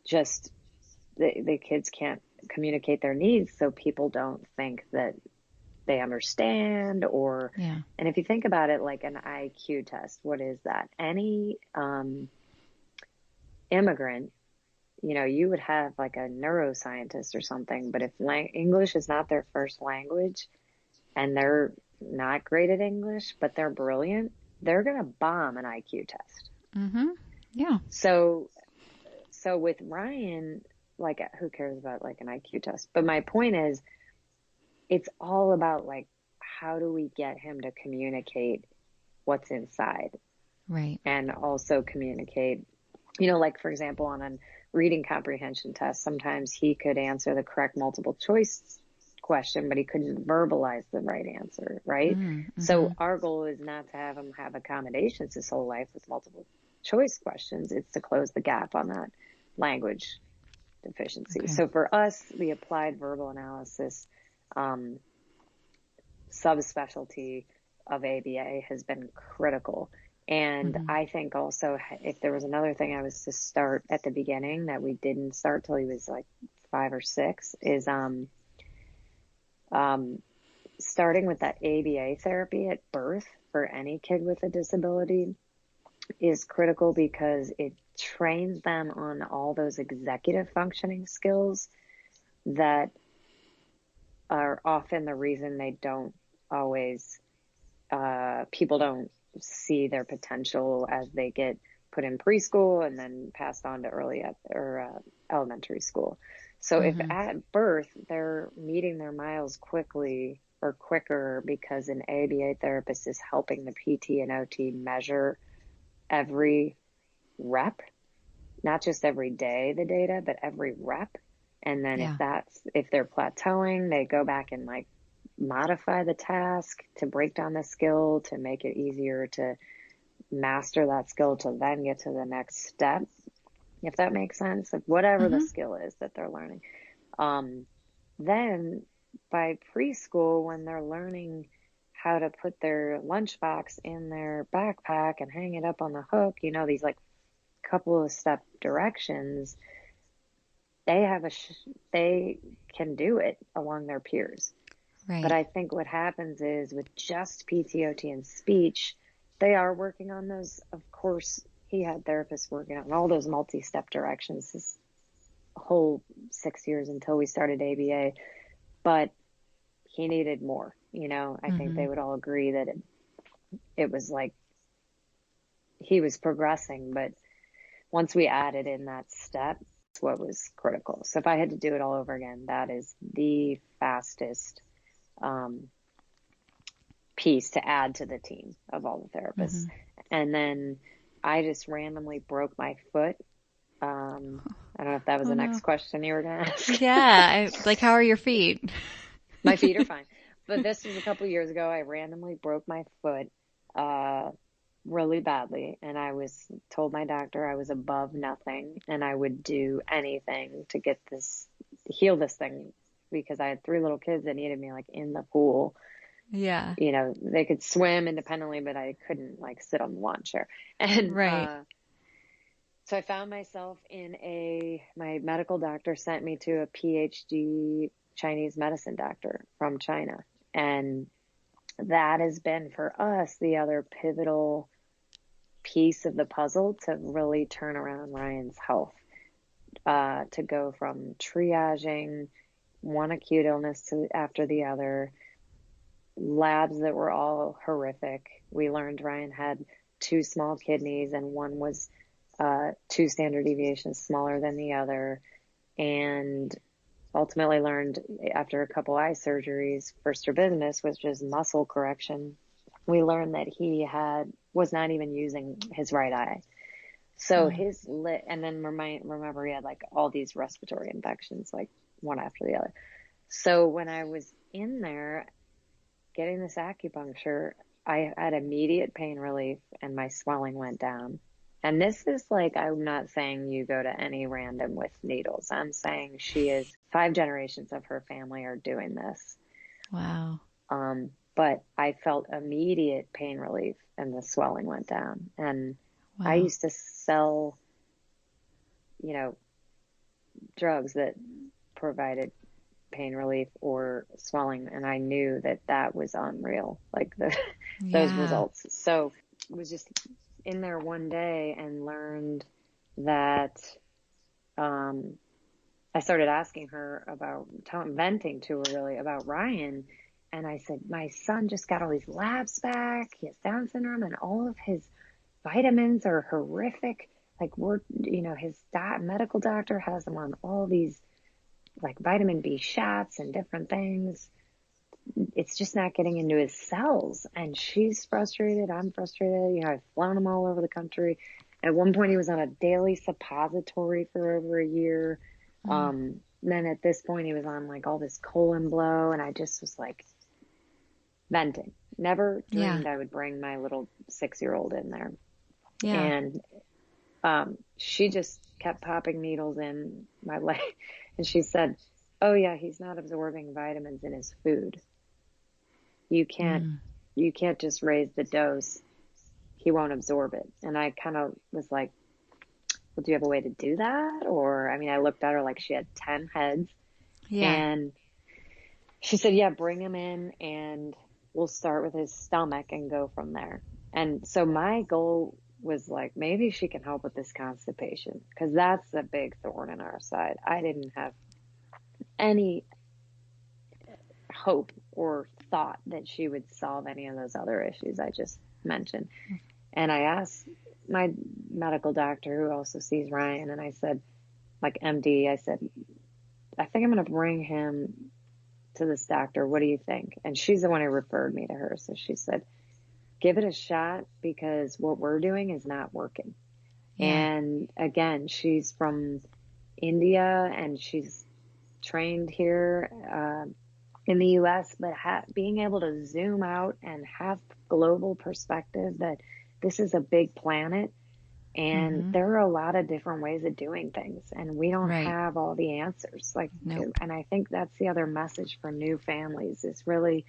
just the kids can't communicate their needs, so people don't think that they understand. Or Yeah. and if you think about it like an IQ test, what is that? Any immigrant, you would have like a neuroscientist or something, but if English is not their first language and they're not great at English, but they're brilliant, they're going to bomb an IQ test. Mm-hmm. Yeah. So with Ryan, like, who cares about like an IQ test? But my point is, it's all about like, how do we get him to communicate what's inside Right. and also communicate, like for example, on a reading comprehension test, sometimes he could answer the correct multiple choice question, but he couldn't verbalize the right answer, right? Mm-hmm. So our goal is not to have him have accommodations his whole life with multiple choice questions. It's to close the gap on that language deficiency. Okay. So for us, the applied verbal analysis subspecialty of ABA has been critical. And Mm-hmm. I think also, if there was another thing I was to start at the beginning that we didn't start till he was like 5 or 6 is starting with that ABA therapy at birth for any kid with a disability is critical because it trains them on all those executive functioning skills that are often the reason they don't always, people don't see their potential as they get put in preschool and then passed on to early or elementary school. So if Mm-hmm. at birth they're meeting their miles quickly or quicker because an ABA therapist is helping the PT and OT measure every rep, not just every day the data, but every rep. And then Yeah. if they're plateauing, they go back and like modify the task to break down the skill to make it easier to master that skill to then get to the next step, if that makes sense, like whatever the Mm-hmm. skill is that they're learning. Then by preschool, when they're learning how to put their lunchbox in their backpack and hang it up on the hook, these like couple of step directions, they can do it along their peers. But Right. I think what happens is with just PTOT and speech, they are working on those. Of course, he had therapists working on all those multi-step directions his whole 6 years until we started ABA, but he needed more. I think Mm-hmm. they would all agree that it was like he was progressing, but once we added in that step, that's what was critical. So if I had to do it all over again, that is the fastest piece to add to the team of all the therapists. Mm-hmm. And then I just randomly broke my foot. I don't know if that was Oh the no. next question you were going to ask. Yeah. Like, how are your feet? My feet are fine. But this was a couple years ago. I randomly broke my foot really badly. And I was told my doctor I was above nothing and I would do anything to heal this thing because I had 3 little kids that needed me like in the pool. Yeah. They could swim independently, but I couldn't like sit on the lawn chair. And Right. So I found myself my medical doctor sent me to a PhD Chinese medicine doctor from China. And that has been for us the other pivotal piece of the puzzle to really turn around Ryan's health, to go from triaging one acute illness after the other, labs that were all horrific. We learned Ryan had 2 small kidneys and one was 2 standard deviations smaller than the other, and ultimately learned after a couple eye surgeries for strabismus, which is muscle correction, we learned that he was not even using his right eye. So and then remember he had like all these respiratory infections, like one after the other. So when I was in there getting this acupuncture, I had immediate pain relief and my swelling went down. And this is like, I'm not saying you go to any random with needles. I'm saying 5 generations of her family are doing this. Wow. But I felt immediate pain relief and the swelling went down. And wow. I used to sell, drugs that provided pain relief or swelling. And I knew that was unreal, like those results. So it was just in there one day and learned that, I started asking her venting to her really about Ryan. And I said, my son just got all these labs back. He has Down syndrome and all of his vitamins are horrific. Like his medical doctor has him on all these like vitamin B shots and different things. It's just not getting into his cells. And she's frustrated. I'm frustrated. I've flown him all over the country. At one point he was on a daily suppository for over a year. Then at this point he was on like all this colon blow, and I just was like venting. Never dreamed I would bring my little 6-year-old in there. Yeah. And she just kept popping needles in my leg. And she said, oh yeah, he's not absorbing vitamins in his food. You can't just raise the dose. He won't absorb it. And I kind of was like, well, do you have a way to do that? Or, I looked at her like she had 10 heads. Yeah. And she said, yeah, bring him in and we'll start with his stomach and go from there. And so my goal was like, maybe she can help with this constipation, because that's a big thorn in our side. I didn't have any hope or thought that she would solve any of those other issues I just mentioned. And I asked my medical doctor who also sees Ryan, and I said, like MD, I said, I think I'm going to bring him to this doctor. What do you think? And she's the one who referred me to her. So she said, give it a shot, because what we're doing is not working. Yeah. And again, she's from India and she's trained here in the US, but being able to zoom out and have global perspective that this is a big planet and there are a lot of different ways of doing things, and we don't have all the answers. And I think that's the other message for new families is really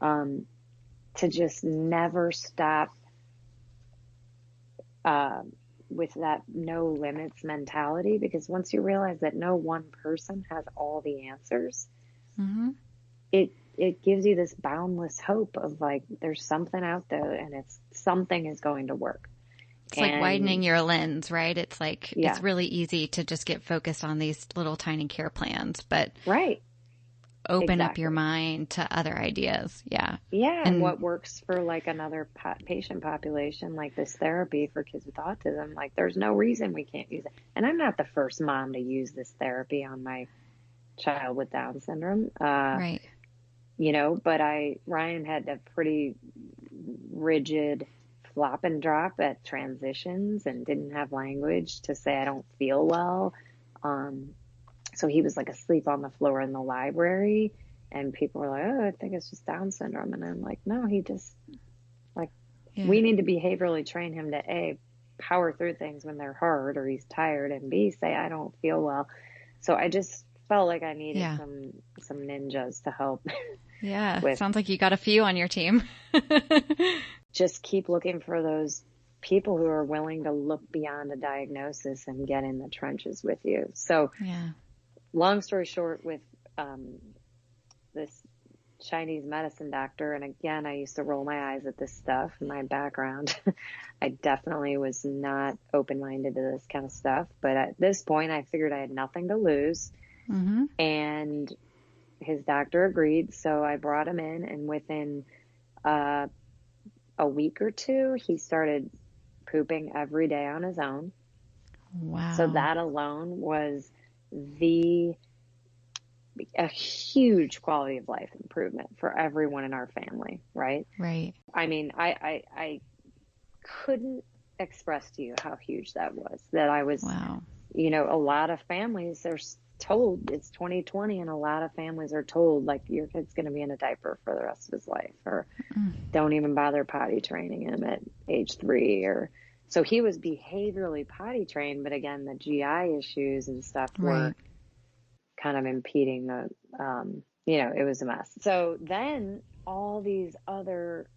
to just never stop with that no limits mentality, because once you realize that no one person has all the answers, it gives you this boundless hope of like, there's something out there and something is going to work. It's like widening your lens, right? It's like, it's really easy to just get focused on these little tiny care plans, but open up your mind to other ideas. Yeah. Yeah. And what works for like another patient population, like this therapy for kids with autism, like there's no reason we can't use it. And I'm not the first mom to use this therapy on my child with Down syndrome. Right. But Ryan had a pretty rigid flop and drop at transitions and didn't have language to say, I don't feel well. So he was like asleep on the floor in the library, and people were like, oh, I think it's just Down syndrome. And I'm like, no, he just we need to behaviorally train him to A, power through things when they're hard or he's tired, and B, say, I don't feel well. So I just felt like I needed some ninjas to help. Yeah. Sounds like you got a few on your team. Just keep looking for those people who are willing to look beyond a diagnosis and get in the trenches with you. So Yeah. long story short, with this Chinese medicine doctor, and again, I used to roll my eyes at this stuff in my background. I definitely was not open-minded to this kind of stuff. But at this point, I figured I had nothing to lose. Mm-hmm. And his doctor agreed. So I brought him in, and within a week or two, he started pooping every day on his own. So Wow. that alone was a huge quality of life improvement for everyone in our family, right? Right. I mean, I couldn't express to you how huge that was. That I was, Wow. a lot of families are told it's 2020, and a lot of families are told, like, your kid's going to be in a diaper for the rest of his life, or don't even bother potty training him at age 3, or so he was behaviorally potty trained, but again, the GI issues and stuff were Right. kind of impeding it was a mess. So then all these other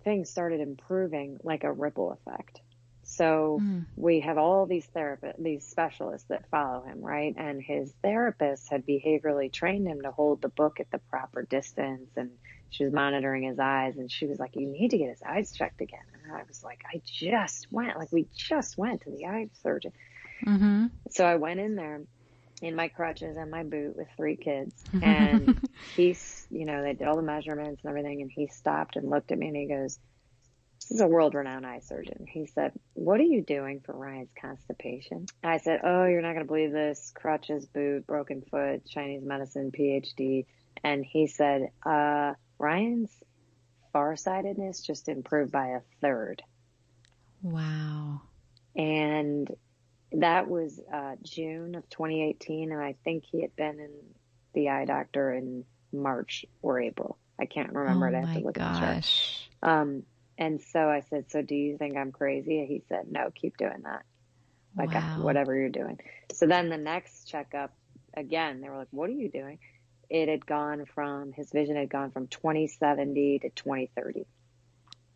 things started improving like a ripple effect. So we have all these therapists, these specialists that follow him, right? And his therapist had behaviorally trained him to hold the book at the proper distance, and she was monitoring his eyes, and she was like, you need to get his eyes checked again. And I was like, we just went to the eye surgeon. Mm-hmm. So I went in there in my crutches and my boot with 3 kids, and he's, they did all the measurements and everything, and he stopped and looked at me, and he goes, this is a world-renowned eye surgeon. He said, what are you doing for Ryan's constipation? I said, oh, you're not going to believe this. Crutches, boot, broken foot, Chinese medicine, PhD. And he said, Ryan's farsightedness just improved by 1/3. Wow. And that was June of 2018, and I think he had been in the eye doctor in March or April. I can't remember. Oh I'd have to my look at the chart. gosh. And so I said, so do you think I'm crazy? He said, no, keep doing that. Like, Wow. whatever you're doing. So then the next checkup, again, they were like, what are you doing? His vision had gone from 20/70 to 20/30.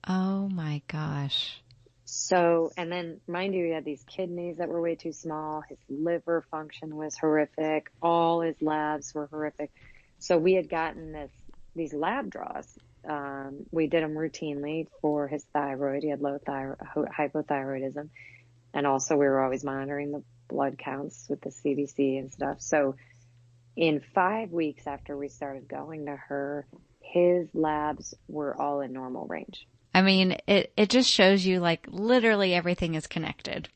Oh my gosh. So, and then mind you, he had these kidneys that were way too small. His liver function was horrific. All his labs were horrific. So we had gotten these lab draws. We did them routinely for his thyroid. He had hypothyroidism. And also we were always monitoring the blood counts with the CBC and stuff. So in 5 weeks after we started going to her, his labs were all in normal range. I mean, it just shows you like literally everything is connected.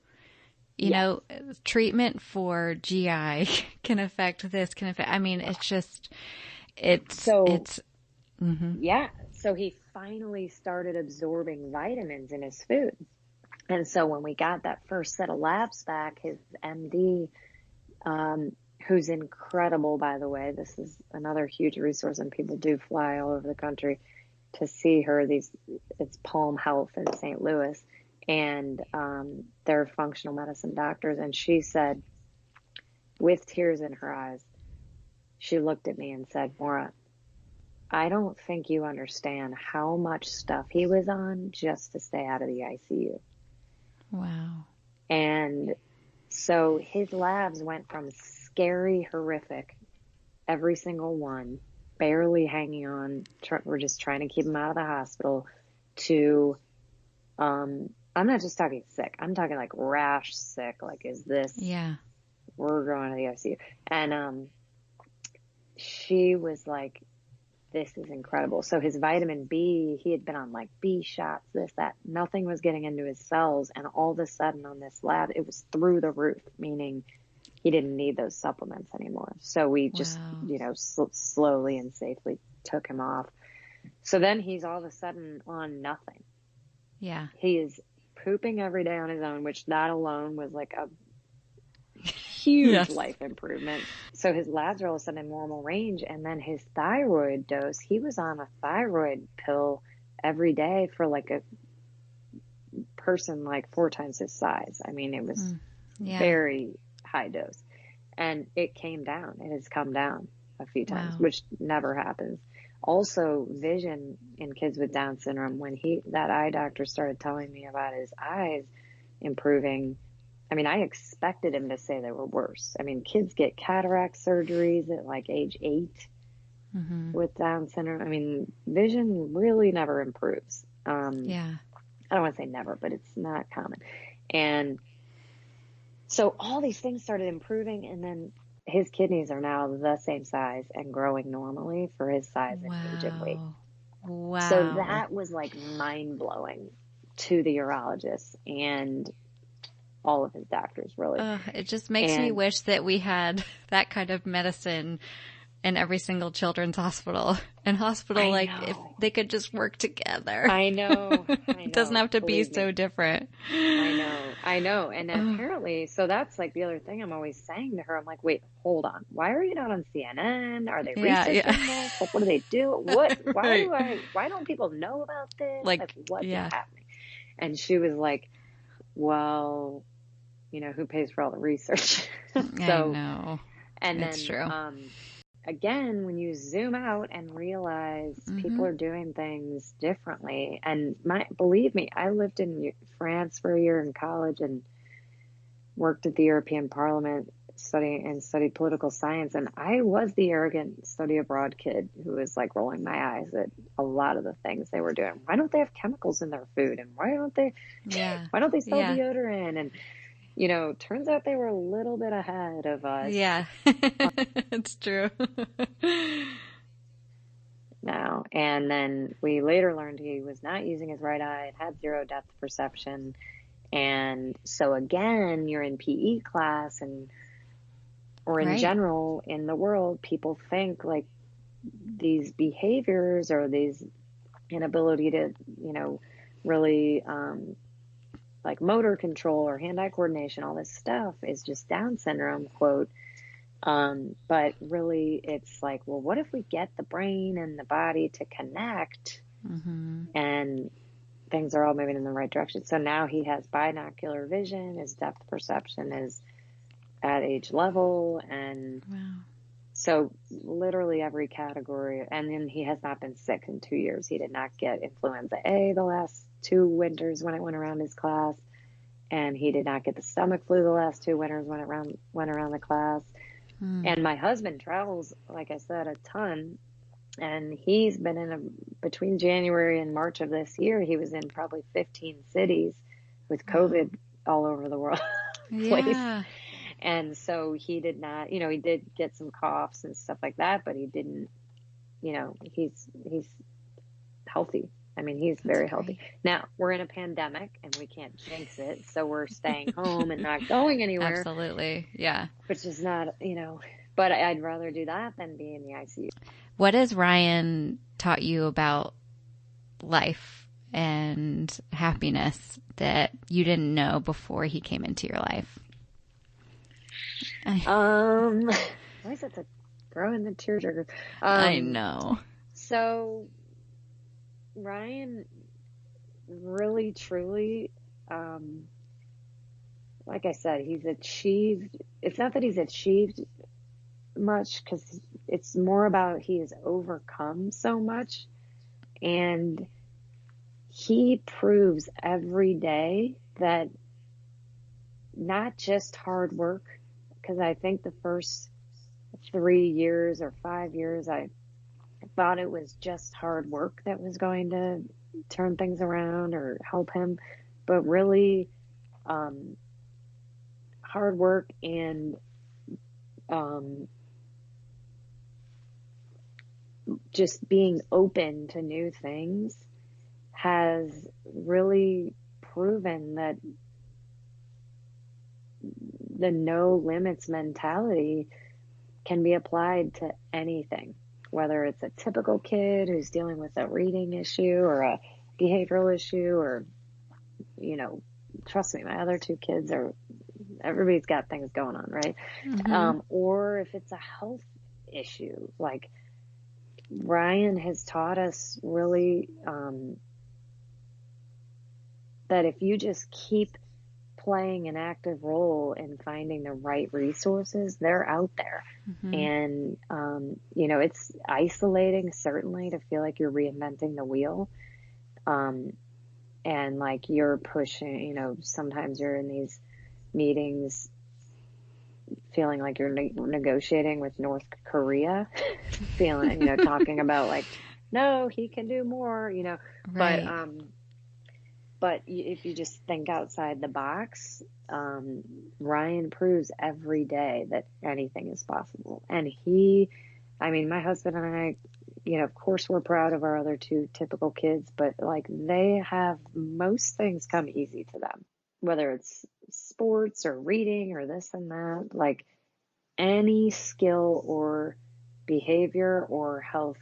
You know, treatment for GI can affect this, I mean, yeah. So he finally started absorbing vitamins in his food. And so when we got that first set of labs back, his MD, who's incredible, by the way, this is another huge resource, and people do fly all over the country to see her. It's Palm Health in St. Louis, and they're functional medicine doctors. And she said, with tears in her eyes, she looked at me and said, Maura, I don't think you understand how much stuff he was on just to stay out of the ICU. Wow. And so his labs went from scary, horrific, every single one, barely hanging on, we're just trying to keep him out of the hospital, to, I'm not just talking sick, I'm talking like rash sick, like, is this, we're going to the ICU. And she was like, this is incredible. So his vitamin B, he had been on like B shots, this, that, nothing was getting into his cells. And all of a sudden on this lab, it was through the roof, meaning he didn't need those supplements anymore. So we just, slowly and safely took him off. So then he's all of a sudden on nothing. Yeah. He is pooping every day on his own, which that alone was like a huge life improvement. So his labs are all of a sudden in normal range. And then his thyroid dose, he was on a thyroid pill every day for like a person like 4 times his size. I mean, it was very high dose, and it came down. It has come down a few times, which never happens. Also, vision in kids with Down syndrome, when that eye doctor started telling me about his eyes improving, I mean, I expected him to say they were worse. I mean, kids get cataract surgeries at like age 8 with Down syndrome. I mean, vision really never improves. Yeah. I don't want to say never, but it's not common. And so all these things started improving, and then his kidneys are now the same size and growing normally for his size and age and weight. So Wow. that was like mind blowing to the urologist and all of his doctors, really. It just makes me And wish that we had that kind of medicine in every single children's hospital and hospital, like if they could just work together. I know. It doesn't have to be so different. I know. And apparently, so that's like the other thing I'm always saying to her. I'm like, wait, hold on. Why are you not on CNN? Are they researching this? Like, what do they do? Why don't people know about this? Like what's happening? And she was like, well, you know, who pays for all the research? So, I know. And it's true. Again, when you zoom out and realize people are doing things differently, and believe me, I lived in France for a year in college and worked at the European Parliament studied political science, and I was the arrogant study abroad kid who was like rolling my eyes at a lot of the things they were doing. Why don't they have chemicals in their food, and why don't they sell deodorant? And you know, turns out they were a little bit ahead of us. Yeah, it's true. Now, and then we later learned he was not using his right eye, had zero depth perception. And so again, you're in PE class or in general in the world, people think like these behaviors or these inability to, you know, really, like motor control or hand-eye coordination, all this stuff is just Down syndrome, quote. But really it's like, well, what if we get the brain and the body to connect and things are all moving in the right direction? So now he has binocular vision, his depth perception is at age level. And so literally every category, and then he has not been sick in 2 years. He did not get influenza A the last 2 winters when it went around his class, and he did not get the stomach flu the last 2 winters when it went around the class. And my husband travels, like I said, a ton, and he's been between January and March of this year, he was in probably 15 cities with COVID all over the world. And so he did not, you know, he did get some coughs and stuff like that, but he didn't, you know, he's healthy. I mean, he's very healthy. Now, we're in a pandemic and we can't jinx it, so we're staying home and not going anywhere. Absolutely, yeah. Which is not, you know, but I'd rather do that than be in the ICU. What has Ryan taught you about life and happiness that you didn't know before he came into your life? Why is that throwing the tearjerker? I know. So Ryan really, truly, like I said, he's achieved. It's not that he's achieved much, because it's more about he has overcome so much, and he proves every day that not just hard work, because I think the first 3 years or 5 years I thought it was just hard work that was going to turn things around or help him, but really hard work and just being open to new things has really proven that the no limits mentality can be applied to anything, whether it's a typical kid who's dealing with a reading issue or a behavioral issue, or, you know, trust me, my other 2 kids everybody's got things going on, right? Or if it's a health issue, like Ryan has taught us really that if you just keep playing an active role in finding the right resources. They're out there. And, it's isolating, certainly, to feel like you're reinventing the wheel. And like you're pushing, sometimes you're in these meetings feeling like you're negotiating with North Korea, feeling, talking about like, no, he can do more, Right. but if you just think outside the box, Ryan proves every day that anything is possible. And my husband and I, of course we're proud of our other two typical kids, but like they have most things come easy to them, whether it's sports or reading or this and that, like any skill or behavior or health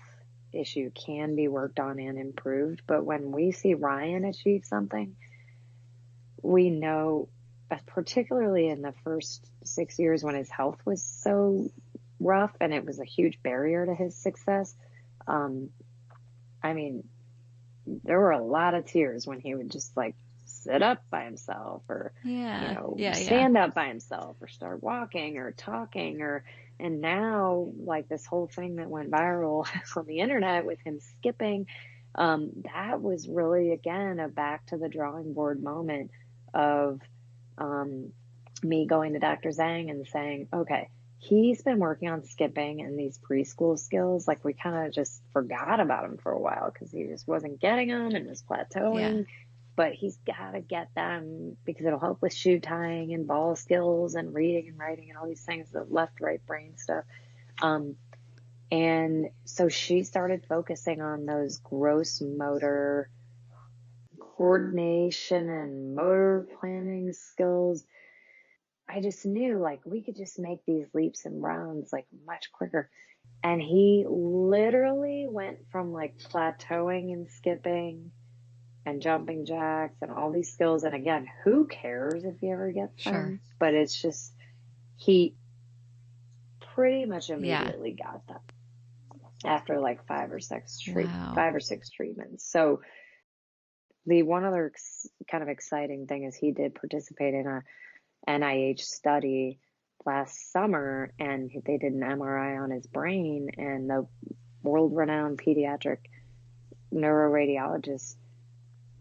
issue can be worked on and improved. But when we see Ryan achieve something, we know, particularly in the first 6 years when his health was so rough and it was a huge barrier to his success. There were a lot of tears when he would just like sit up by himself or, stand up by himself or start walking or talking and now like this whole thing that went viral on the internet with him skipping, that was really, again, a back to the drawing board moment of, me going to Dr. Zhang and saying, okay, he's been working on skipping and these preschool skills. Like we kind of just forgot about him for a while because he just wasn't getting them and was plateauing. But he's got to get them because it'll help with shoe tying and ball skills and reading and writing and all these things, the left, right brain stuff. And so she started focusing on those gross motor coordination and motor planning skills. I just knew like we could just make these leaps and bounds like much quicker. And he literally went from like plateauing and skipping and jumping jacks and all these skills. And again, who cares if he ever gets them? Sure. But it's just, he pretty much immediately got them after like 5 or 6 treatments. So the one other kind of exciting thing is he did participate in a NIH study last summer, and they did an MRI on his brain, and the world-renowned pediatric neuroradiologist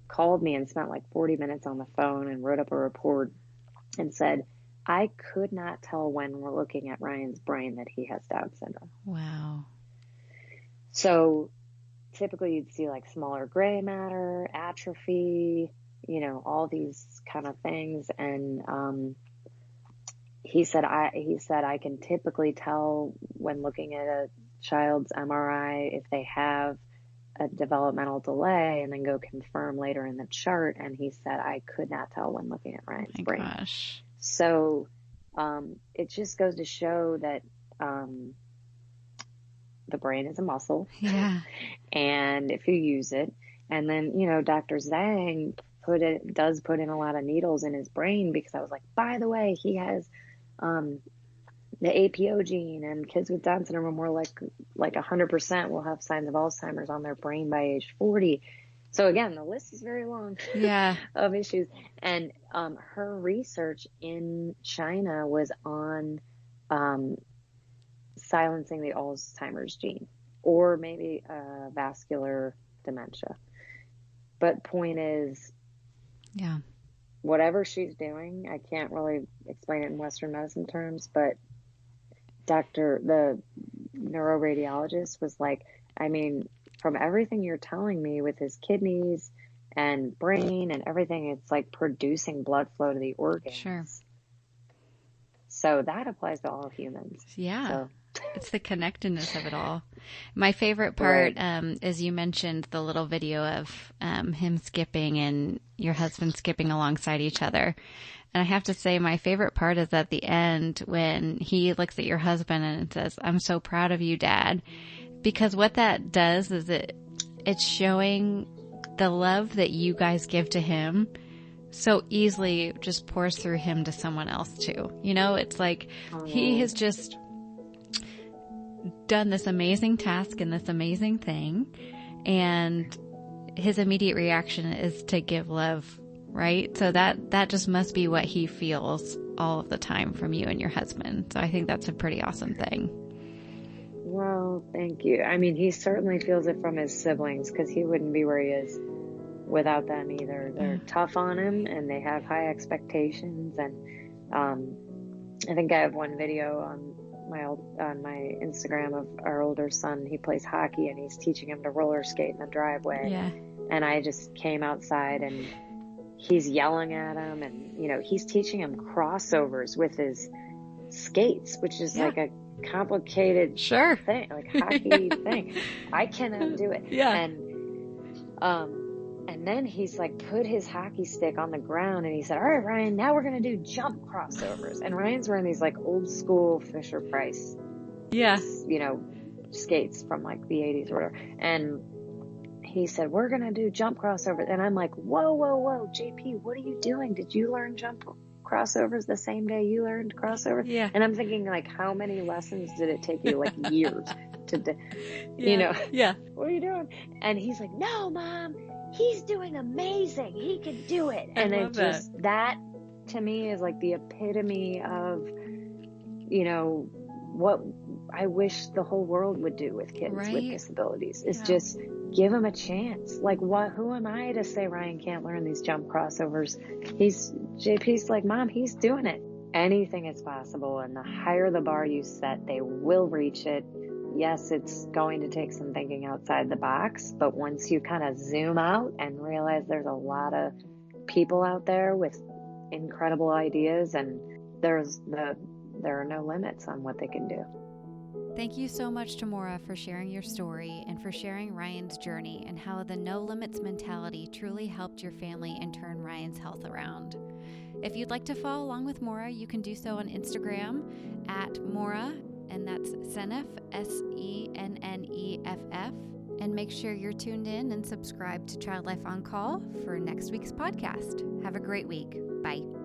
called me and spent like 40 minutes on the phone and wrote up a report and said, I could not tell when we're looking at Ryan's brain that he has Down syndrome. Wow. So typically you'd see like smaller gray matter, atrophy, all these kind of things. And he said I can typically tell when looking at a child's MRI if they have a developmental delay and then go confirm later in the chart. And he said I could not tell when looking at Ryan's brain. Gosh. So it just goes to show that the brain is a muscle. Yeah. And if you use it, and then, Dr. Zhang does put in a lot of needles in his brain, because I was like, by the way, he has the APO gene, and kids with Down syndrome are more like 100% will have signs of Alzheimer's on their brain by age 40. So again, the list is very long of issues. And her research in China was on silencing the Alzheimer's gene, or maybe vascular dementia. But point is, whatever she's doing, I can't really explain it in Western medicine terms, but the neuroradiologist was like, from everything you're telling me with his kidneys and brain and everything, it's like producing blood flow to the organs. Sure. So that applies to all humans. Yeah. So. It's the connectedness of it all. My favorite part is you mentioned the little video of him skipping and your husband skipping alongside each other. And I have to say my favorite part is at the end when he looks at your husband and says, I'm so proud of you, Dad. Because what that does is it's showing the love that you guys give to him so easily just pours through him to someone else too. It's like he has just done this amazing task and this amazing thing, and his immediate reaction is to give love right? So that just must be what he feels all of the time from you and your husband. So I think that's a pretty awesome thing. Well, thank you. I mean, he certainly feels it from his siblings because he wouldn't be where he is without them either. They're tough on him and they have high expectations. And I think I have one video on my Instagram of our older son. He plays hockey and he's teaching him to roller skate in the driveway. Yeah. And I just came outside and he's yelling at him, and he's teaching him crossovers with his skates, which is like a complicated thing, like hockey thing. I cannot do it. And then he's like put his hockey stick on the ground and he said, all right, Ryan, now we're going to do jump crossovers. And Ryan's wearing these like old school Fisher Price, skates from like the 80s or whatever. And he said, we're going to do jump crossovers. And I'm like, whoa, JP, what are you doing? Did you learn jump crossovers the same day you learned crossovers? Yeah. And I'm thinking, like, how many lessons did it take you? Like years to, what are you doing? And he's like, no, Mom, he's doing amazing. He can do it. And it just, that to me is like the epitome of, what I wish the whole world would do with kids with disabilities is just give them a chance. Like, who am I to say Ryan can't learn these jump crossovers? JP's like, Mom, he's doing it. Anything is possible. And the higher the bar you set, they will reach it. Yes, it's going to take some thinking outside the box, but once you kind of zoom out and realize there's a lot of people out there with incredible ideas, and there are no limits on what they can do. Thank you so much to Maura for sharing your story and for sharing Ryan's journey and how the no limits mentality truly helped your family and turn Ryan's health around. If you'd like to follow along with Maura, you can do so on Instagram at Maura, and that's Senneff, Senneff. And make sure you're tuned in and subscribe to Child Life on Call for next week's podcast. Have a great week. Bye.